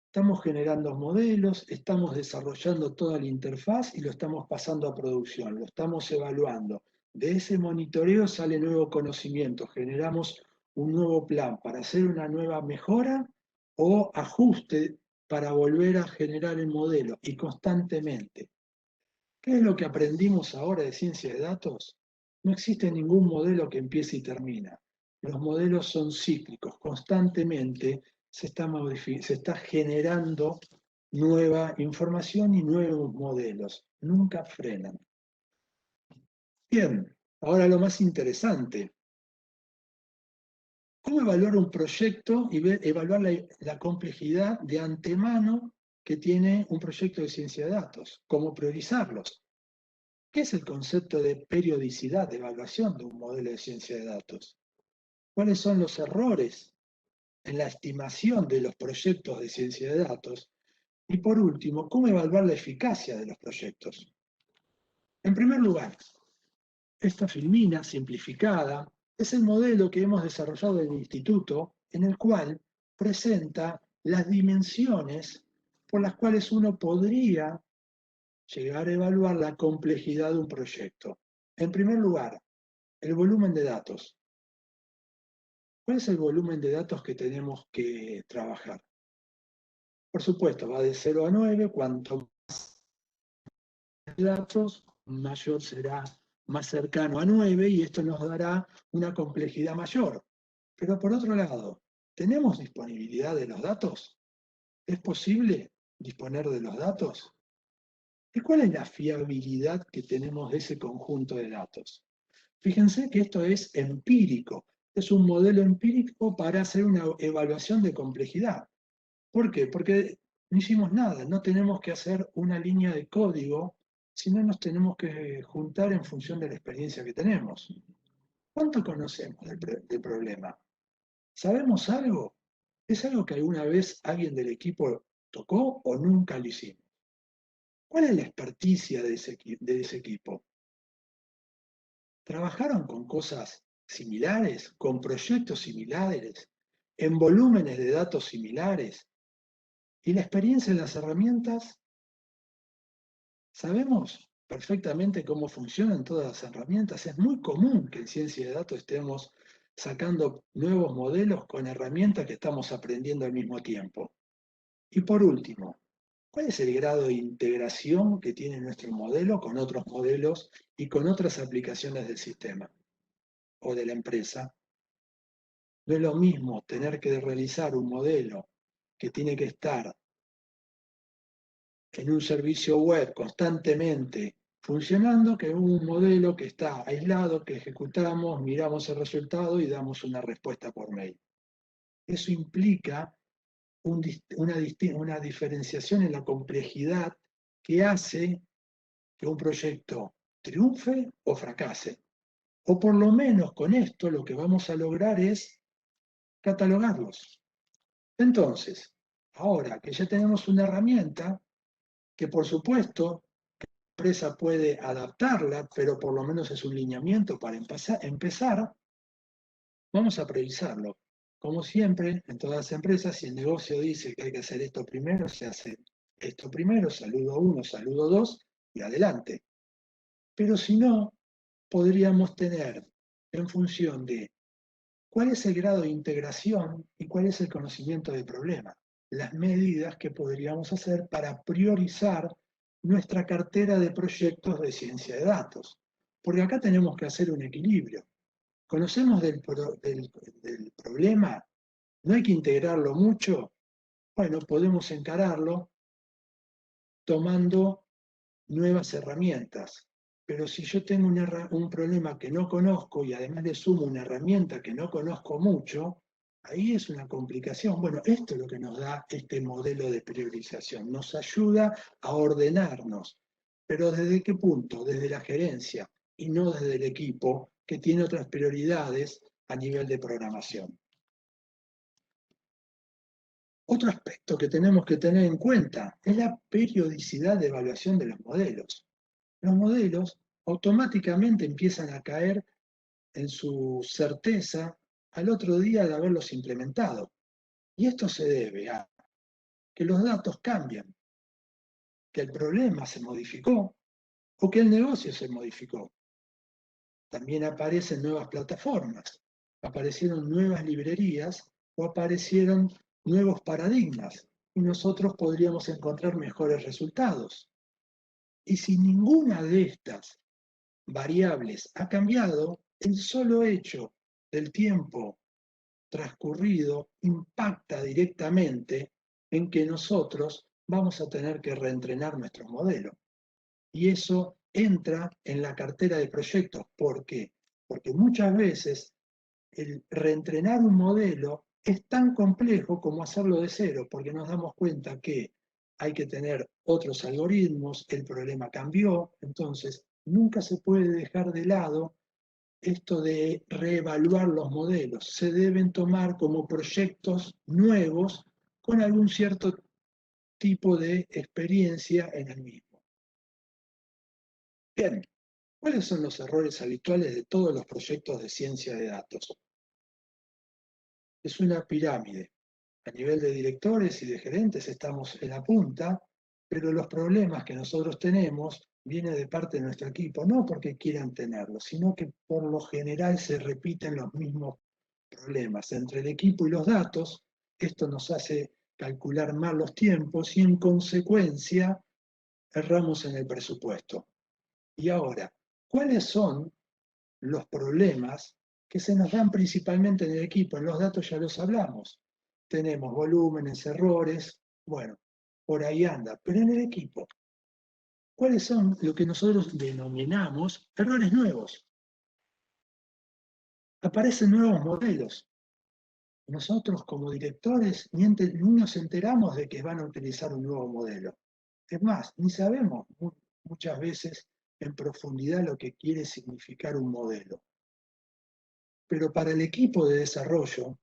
Estamos generando modelos, estamos desarrollando toda la interfaz y lo estamos pasando a producción, lo estamos evaluando. De ese monitoreo sale nuevo conocimiento, generamos un nuevo plan para hacer una nueva mejora o ajuste para volver a generar el modelo y constantemente. ¿Qué es lo que aprendimos ahora de ciencia de datos? No existe ningún modelo que empiece y termina. Los modelos son cíclicos, constantemente se está generando nueva información y nuevos modelos, nunca frenan. Bien, ahora lo más interesante. ¿Cómo evaluar un proyecto y evaluar la complejidad de antemano que tiene un proyecto de ciencia de datos? ¿Cómo priorizarlos? ¿Qué es el concepto de periodicidad de evaluación de un modelo de ciencia de datos? ¿Cuáles son los errores en la estimación de los proyectos de ciencia de datos? Y por último, ¿cómo evaluar la eficacia de los proyectos? En primer lugar, esta filmina simplificada es el modelo que hemos desarrollado en el instituto, en el cual presenta las dimensiones por las cuales uno podría llegar a evaluar la complejidad de un proyecto. En primer lugar, el volumen de datos. ¿Cuál es el volumen de datos que tenemos que trabajar? Por supuesto, va de 0 a 9, cuanto más datos, mayor será, más cercano a 9, y esto nos dará una complejidad mayor. Pero por otro lado, ¿tenemos disponibilidad de los datos? ¿Es posible disponer de los datos? ¿Y cuál es la fiabilidad que tenemos de ese conjunto de datos? Fíjense que esto es empírico, es un modelo empírico para hacer una evaluación de complejidad. ¿Por qué? Porque no hicimos nada, no tenemos que hacer una línea de código, sino nos tenemos que juntar en función de la experiencia que tenemos. ¿Cuánto conocemos del problema? ¿Sabemos algo? ¿Es algo que alguna vez alguien del equipo tocó o nunca lo hicimos? ¿Cuál es la experticia de ese equipo? ¿Trabajaron con cosas similares, con proyectos similares, en volúmenes de datos similares? ¿Y la experiencia en las herramientas? ¿Sabemos perfectamente cómo funcionan todas las herramientas? Es muy común que en ciencia de datos estemos sacando nuevos modelos con herramientas que estamos aprendiendo al mismo tiempo. Y por último, ¿cuál es el grado de integración que tiene nuestro modelo con otros modelos y con otras aplicaciones del sistema o de la empresa? No es lo mismo tener que realizar un modelo que tiene que estar en un servicio web constantemente funcionando que un modelo que está aislado, que ejecutamos, miramos el resultado y damos una respuesta por mail. Eso implica una diferenciación en la complejidad que hace que un proyecto triunfe o fracase. O por lo menos con esto lo que vamos a lograr es catalogarlos. Entonces, ahora que ya tenemos una herramienta, que por supuesto la empresa puede adaptarla, pero por lo menos es un lineamiento para empezar, vamos a priorizarlo. Como siempre, en todas las empresas, si el negocio dice que hay que hacer esto primero, se hace esto primero, saludo 1, saludo 2 y adelante. Pero si no, podríamos tener en función de cuál es el grado de integración y cuál es el conocimiento del problema, las medidas que podríamos hacer para priorizar nuestra cartera de proyectos de ciencia de datos. Porque acá tenemos que hacer un equilibrio. Conocemos del problema, no hay que integrarlo mucho. Bueno, podemos encararlo tomando nuevas herramientas. Pero si yo tengo un problema que no conozco y además le sumo una herramienta que no conozco mucho, ahí es una complicación. Bueno, esto es lo que nos da este modelo de priorización. Nos ayuda a ordenarnos. Pero ¿desde qué punto? Desde la gerencia y no desde el equipo que tiene otras prioridades a nivel de programación. Otro aspecto que tenemos que tener en cuenta es la periodicidad de evaluación de los modelos. Los modelos automáticamente empiezan a caer en su certeza al otro día de haberlos implementado. Y esto se debe a que los datos cambian, que el problema se modificó o que el negocio se modificó. También aparecen nuevas plataformas, aparecieron nuevas librerías o aparecieron nuevos paradigmas y nosotros podríamos encontrar mejores resultados. Y si ninguna de estas variables ha cambiado, el solo hecho del tiempo transcurrido impacta directamente en que nosotros vamos a tener que reentrenar nuestros modelos. Y eso entra en la cartera de proyectos. ¿Por qué? Porque muchas veces el reentrenar un modelo es tan complejo como hacerlo de cero, porque nos damos cuenta que hay que tener otros algoritmos, el problema cambió, entonces nunca se puede dejar de lado esto de reevaluar los modelos. Se deben tomar como proyectos nuevos con algún cierto tipo de experiencia en el mismo. Bien, ¿cuáles son los errores habituales de todos los proyectos de ciencia de datos? Es una pirámide. A nivel de directores y de gerentes estamos en la punta, pero los problemas que nosotros tenemos vienen de parte de nuestro equipo, no porque quieran tenerlos, sino que por lo general se repiten los mismos problemas entre el equipo y los datos. Esto nos hace calcular mal los tiempos y en consecuencia erramos en el presupuesto. Y ahora, ¿cuáles son los problemas que se nos dan principalmente en el equipo? En los datos ya los hablamos. Tenemos volúmenes, errores, bueno, por ahí anda. Pero en el equipo, ¿cuáles son lo que nosotros denominamos errores nuevos? Aparecen nuevos modelos. Nosotros como directores ni nos enteramos de que van a utilizar un nuevo modelo. Es más, ni sabemos muchas veces en profundidad lo que quiere significar un modelo. Pero para el equipo de desarrollo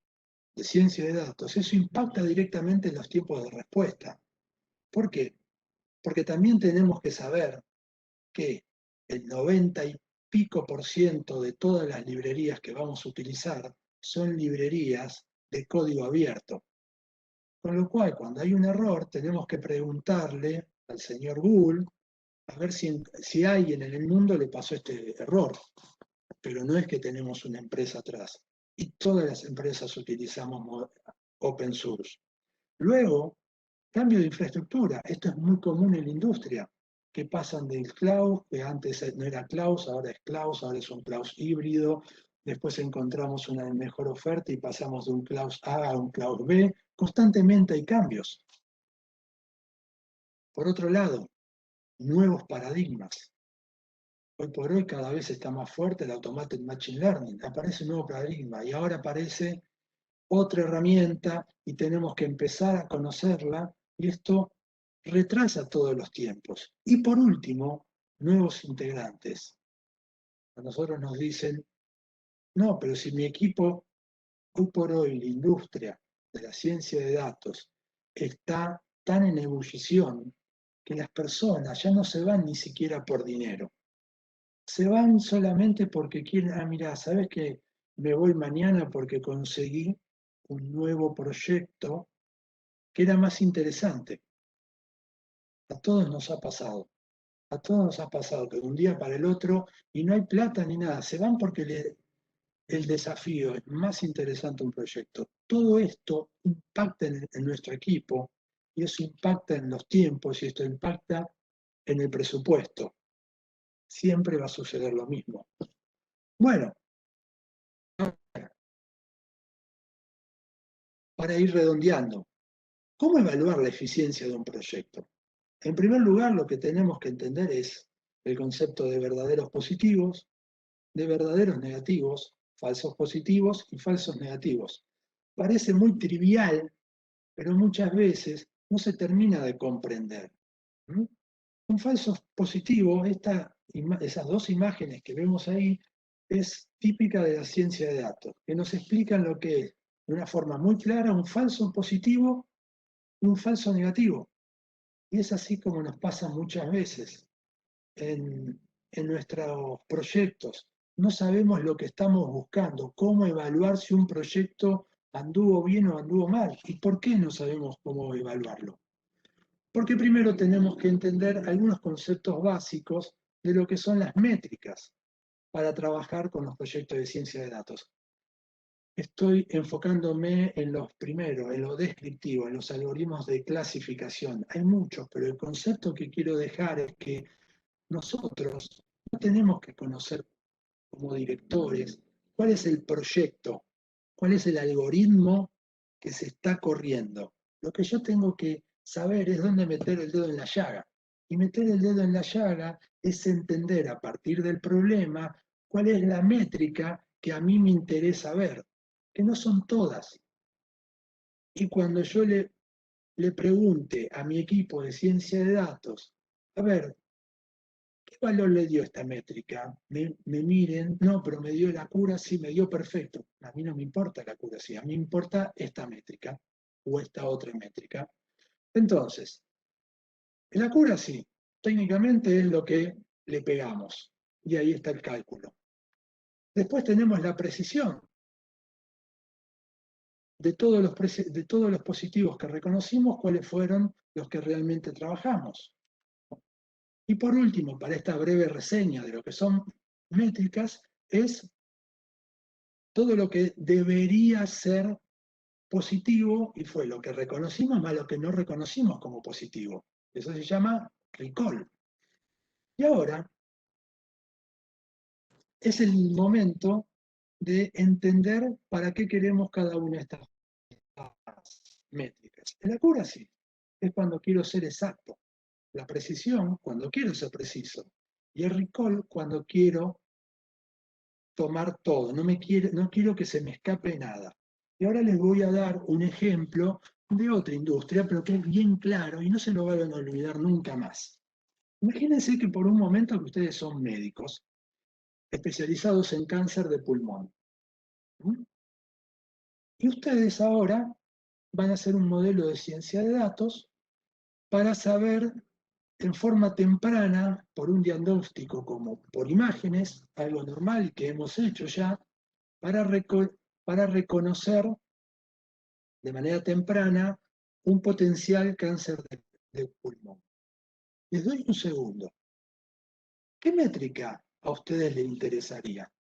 de ciencia de datos, eso impacta directamente en los tiempos de respuesta. ¿Por qué? Porque también tenemos que saber que el 90 y pico % de todas las librerías que vamos a utilizar son librerías de código abierto. Con lo cual, cuando hay un error, tenemos que preguntarle al señor Google a ver si a alguien en el mundo le pasó este error. Pero no es que tenemos una empresa atrás. Y todas las empresas utilizamos open source. Luego, cambio de infraestructura. Esto es muy común en la industria, que pasan del cloud, que antes no era cloud, ahora es un cloud híbrido. Después encontramos una mejor oferta y pasamos de un cloud A a un cloud B. Constantemente hay cambios. Por otro lado, nuevos paradigmas. Hoy por hoy cada vez está más fuerte el Automated Machine Learning. Aparece un nuevo paradigma y ahora aparece otra herramienta y tenemos que empezar a conocerla y esto retrasa todos los tiempos. Y por último, nuevos integrantes. A nosotros nos dicen, no, pero si mi equipo, hoy por hoy la industria de la ciencia de datos está tan en ebullición que las personas ya no se van ni siquiera por dinero. Se van solamente porque quieren, mira, ¿sabes qué? Me voy mañana porque conseguí un nuevo proyecto que era más interesante. A todos nos ha pasado. A todos nos ha pasado que de un día para el otro, y no hay plata ni nada, se van porque el desafío es más interesante un proyecto. Todo esto impacta en nuestro equipo, y eso impacta en los tiempos, y esto impacta en el presupuesto. Siempre va a suceder lo mismo. Bueno, para ir redondeando, ¿cómo evaluar la eficiencia de un proyecto? En primer lugar, lo que tenemos que entender es el concepto de verdaderos positivos, de verdaderos negativos, falsos positivos y falsos negativos. Parece muy trivial, pero muchas veces no se termina de comprender. Un falso positivo, esas dos imágenes que vemos ahí, es típica de la ciencia de datos, que nos explican lo que es, de una forma muy clara, un falso positivo y un falso negativo. Y es así como nos pasa muchas veces en nuestros proyectos. No sabemos lo que estamos buscando, cómo evaluar si un proyecto anduvo bien o anduvo mal. ¿Y por qué no sabemos cómo evaluarlo? Porque primero tenemos que entender algunos conceptos básicos de lo que son las métricas para trabajar con los proyectos de ciencia de datos. Estoy enfocándome en los primeros, en lo descriptivo, en los algoritmos de clasificación. Hay muchos, pero el concepto que quiero dejar es que nosotros No tenemos que conocer como directores cuál es el proyecto, cuál es el algoritmo que se está corriendo. Lo que yo tengo que saber es dónde meter el dedo en la llaga. Y meter el dedo en la llaga es entender a partir del problema cuál es la métrica que a mí me interesa ver, que no son todas. Y cuando yo le pregunte a mi equipo de ciencia de datos, a ver, ¿qué valor le dio esta métrica? Me miren, no, pero me dio la cura, sí, me dio perfecto. A mí no me importa la cura, sí, a mí me importa esta métrica o esta otra métrica. Entonces, la cura sí, técnicamente es lo que le pegamos y ahí está el cálculo. Después tenemos la precisión de todos los positivos que reconocimos, cuáles fueron los que realmente trabajamos. Y por último, para esta breve reseña de lo que son métricas, es todo lo que debería ser positivo y fue lo que reconocimos más lo que no reconocimos como positivo. Eso se llama recall. Y ahora es el momento de entender para qué queremos cada una de estas métricas. El accuracy es cuando quiero ser exacto. La precisión, cuando quiero ser preciso. Y el recall, cuando quiero tomar todo. No quiero que se me escape nada. Y ahora les voy a dar un ejemplo de otra industria, pero que es bien claro y no se lo van a olvidar nunca más. Imagínense que por un momento que ustedes son médicos especializados en cáncer de pulmón. Y ustedes ahora van a hacer un modelo de ciencia de datos para saber en forma temprana, por un diagnóstico como por imágenes, algo normal que hemos hecho ya, para reconocer de manera temprana un potencial cáncer de pulmón. Les doy un segundo. ¿Qué métrica a ustedes les interesaría?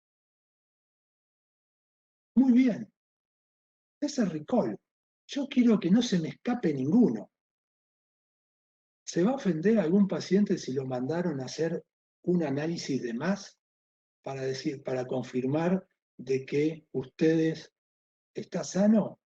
Muy bien, es el recall. Yo quiero que no se me escape ninguno. ¿Se va a ofender a algún paciente si lo mandaron a hacer un análisis de más para confirmar de que ustedes está sano?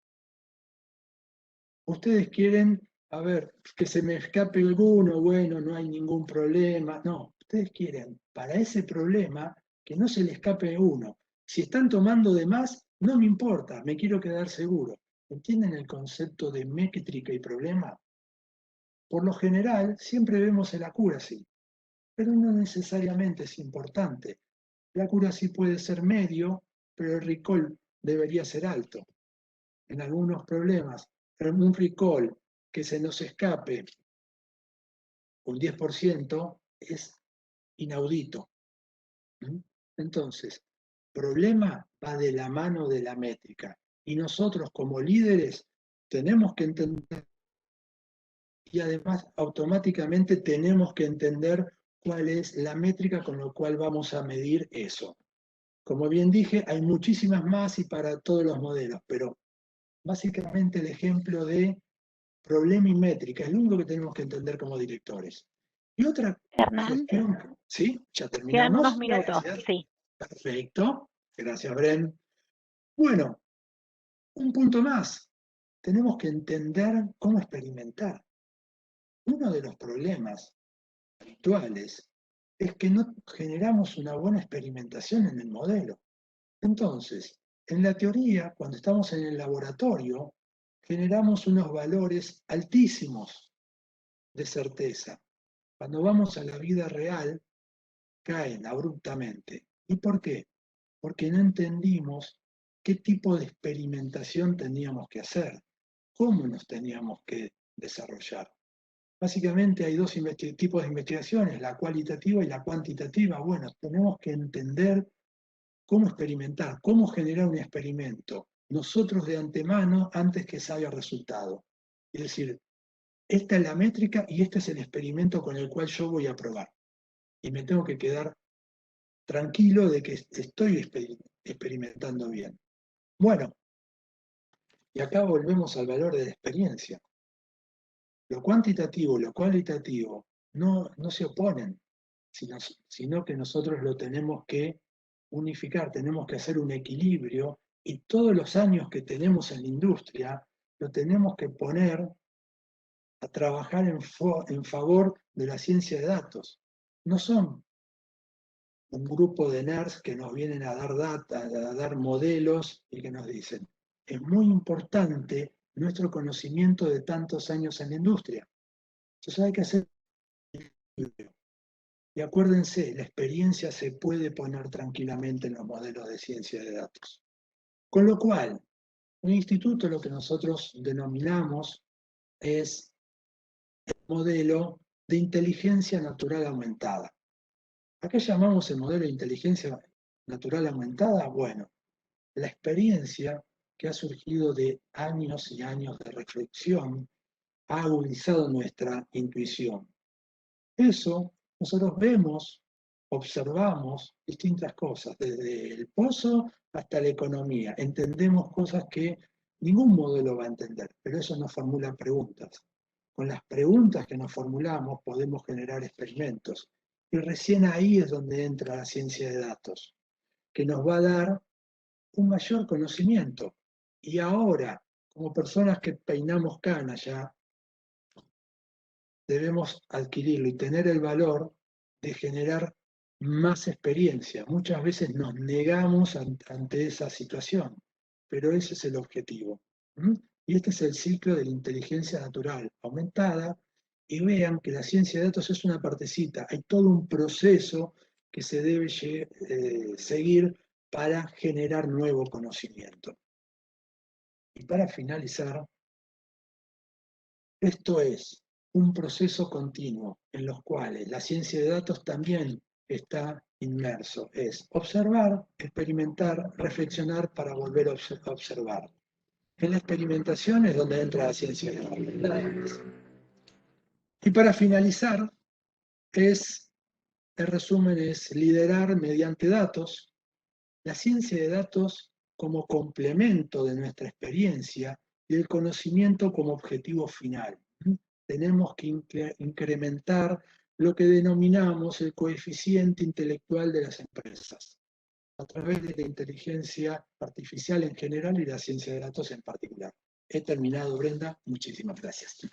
Ustedes quieren, a ver, que se me escape alguno, bueno, no hay ningún problema. No, ustedes quieren, para ese problema, que no se le escape uno. Si están tomando de más, no me importa, me quiero quedar seguro. ¿Entienden el concepto de métrica y problema? Por lo general, siempre vemos el accuracy, pero no necesariamente es importante. El accuracy puede ser medio, pero el recall debería ser alto. En algunos problemas, un recall que se nos escape un 10% es inaudito. Entonces, problema va de la mano de la métrica. Y nosotros como líderes tenemos que entender y además automáticamente tenemos que entender cuál es la métrica con la cual vamos a medir eso. Como bien dije, hay muchísimas más y para todos los modelos, pero básicamente el ejemplo de problema y métrica es lo único que tenemos que entender como directores. Y otra Hernán, cuestión, ¿sí? Ya quedan terminamos. unos minutos, Gracias. sí. Perfecto. Gracias, Bren. Bueno, un punto más. Tenemos que entender cómo experimentar. Uno de los problemas habituales es que no generamos una buena experimentación en el modelo. Entonces, en la teoría, cuando estamos en el laboratorio, generamos unos valores altísimos de certeza. Cuando vamos a la vida real, caen abruptamente. ¿Y por qué? Porque no entendimos qué tipo de experimentación teníamos que hacer, cómo nos teníamos que desarrollar. Básicamente hay dos tipos de investigaciones, la cualitativa y la cuantitativa. Bueno, tenemos que entender cómo experimentar, cómo generar un experimento, nosotros de antemano antes que salga el resultado. Es decir, esta es la métrica y este es el experimento con el cual yo voy a probar. Y me tengo que quedar tranquilo de que estoy experimentando bien. Bueno, y acá volvemos al valor de la experiencia. Lo cuantitativo y lo cualitativo no se oponen. sino que nosotros lo tenemos que unificar, tenemos que hacer un equilibrio y todos los años que tenemos en la industria lo tenemos que poner a trabajar en favor de la ciencia de datos. No son un grupo de nerds que nos vienen a dar data, a dar modelos y que nos dicen, es muy importante nuestro conocimiento de tantos años en la industria. Entonces hay que hacer un equilibrio. Y acuérdense, la experiencia se puede poner tranquilamente en los modelos de ciencia de datos. Con lo cual, un instituto lo que nosotros denominamos es el modelo de inteligencia natural aumentada. ¿A qué llamamos el modelo de inteligencia natural aumentada? Bueno, la experiencia que ha surgido de años y años de reflexión ha agudizado nuestra intuición. Eso nosotros vemos, observamos distintas cosas, desde el pozo hasta la economía. Entendemos cosas que ningún modelo va a entender, pero eso nos formula preguntas. Con las preguntas que nos formulamos podemos generar experimentos. Y recién ahí es donde entra la ciencia de datos, que nos va a dar un mayor conocimiento. Y ahora, como personas que peinamos canas ya, debemos adquirirlo y tener el valor de generar más experiencia. Muchas veces nos negamos ante esa situación, pero ese es el objetivo. Y este es el ciclo de la inteligencia natural aumentada. Y vean que la ciencia de datos es una partecita, hay todo un proceso que se debe seguir para generar nuevo conocimiento. Y para finalizar, esto es un proceso continuo en los cuales la ciencia de datos también está inmerso. Es observar, experimentar, reflexionar para volver a observar. En la experimentación es donde entra la ciencia de datos. Y para finalizar, el resumen es liderar mediante datos. La ciencia de datos como complemento de nuestra experiencia y el conocimiento como objetivo final. Tenemos que incrementar lo que denominamos el coeficiente intelectual de las empresas, a través de la inteligencia artificial en general y la ciencia de datos en particular. He terminado, Brenda. Muchísimas gracias.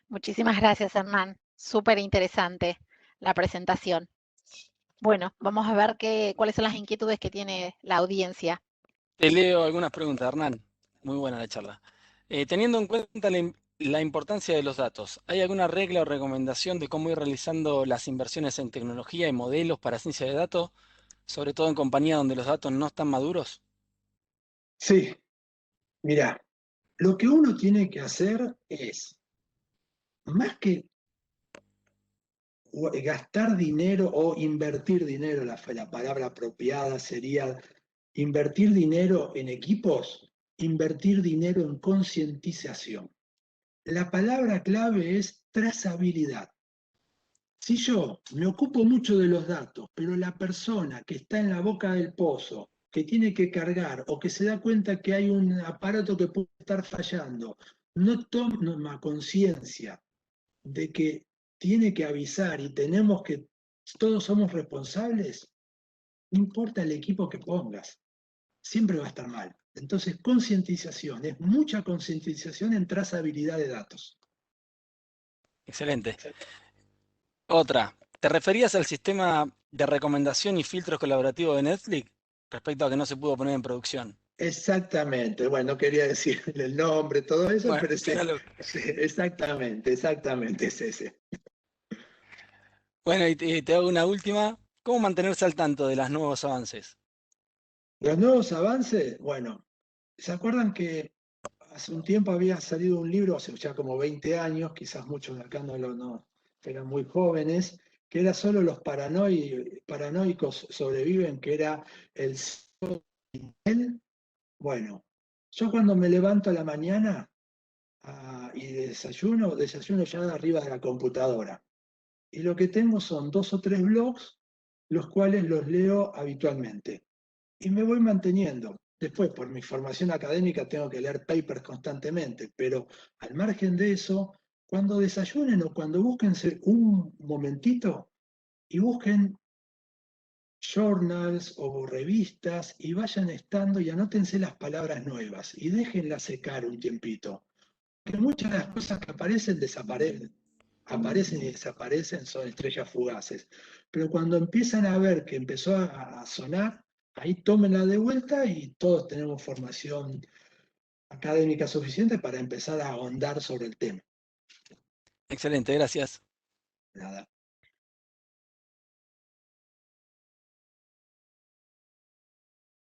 Muchísimas gracias, Hernán. Súper interesante la presentación. Bueno, vamos a ver cuáles son las inquietudes que tiene la audiencia. Te leo algunas preguntas, Hernán. Muy buena la charla. Teniendo en cuenta la importancia de los datos, ¿hay alguna regla o recomendación de cómo ir realizando las inversiones en tecnología y modelos para ciencia de datos, sobre todo en compañías donde los datos no están maduros? Sí, mira, lo que uno tiene que hacer es, más que gastar dinero o invertir dinero, la palabra apropiada sería invertir dinero en equipos, invertir dinero en concientización. La palabra clave es trazabilidad. Si yo me ocupo mucho de los datos, pero la persona que está en la boca del pozo, que tiene que cargar o que se da cuenta que hay un aparato que puede estar fallando, no toma conciencia de que tiene que avisar y tenemos que, todos somos responsables, no importa el equipo que pongas, siempre va a estar mal. Entonces, concientización, es mucha concientización en trazabilidad de datos. Excelente. Otra, ¿te referías al sistema de recomendación y filtros colaborativos de Netflix respecto a que no se pudo poner en producción? Exactamente, bueno, no quería decir el nombre, todo eso, Bueno, pero sí, sí. exactamente, es ese. Bueno, y te hago una última. ¿Cómo mantenerse al tanto de los nuevos avances? Los nuevos avances, bueno, ¿se acuerdan que hace un tiempo había salido un libro, hace ya como 20 años, quizás muchos de acá no eran muy jóvenes, que era solo los paranoicos sobreviven, que era el... Bueno, yo cuando me levanto a la mañana y desayuno ya arriba de la computadora. Y lo que tengo son 2 o 3 blogs, los cuales los leo habitualmente. Y me voy manteniendo. Después, por mi formación académica, tengo que leer papers constantemente, pero al margen de eso, cuando desayunen o cuando búsquense un momentito y busquen journals o revistas y vayan estando y anótense las palabras nuevas y déjenlas secar un tiempito. Que muchas de las cosas que aparecen desaparecen. Aparecen y desaparecen, son estrellas fugaces. Pero cuando empiezan a ver que empezó a sonar, ahí tómenla de vuelta y todos tenemos formación académica suficiente para empezar a ahondar sobre el tema. Excelente, gracias. Nada.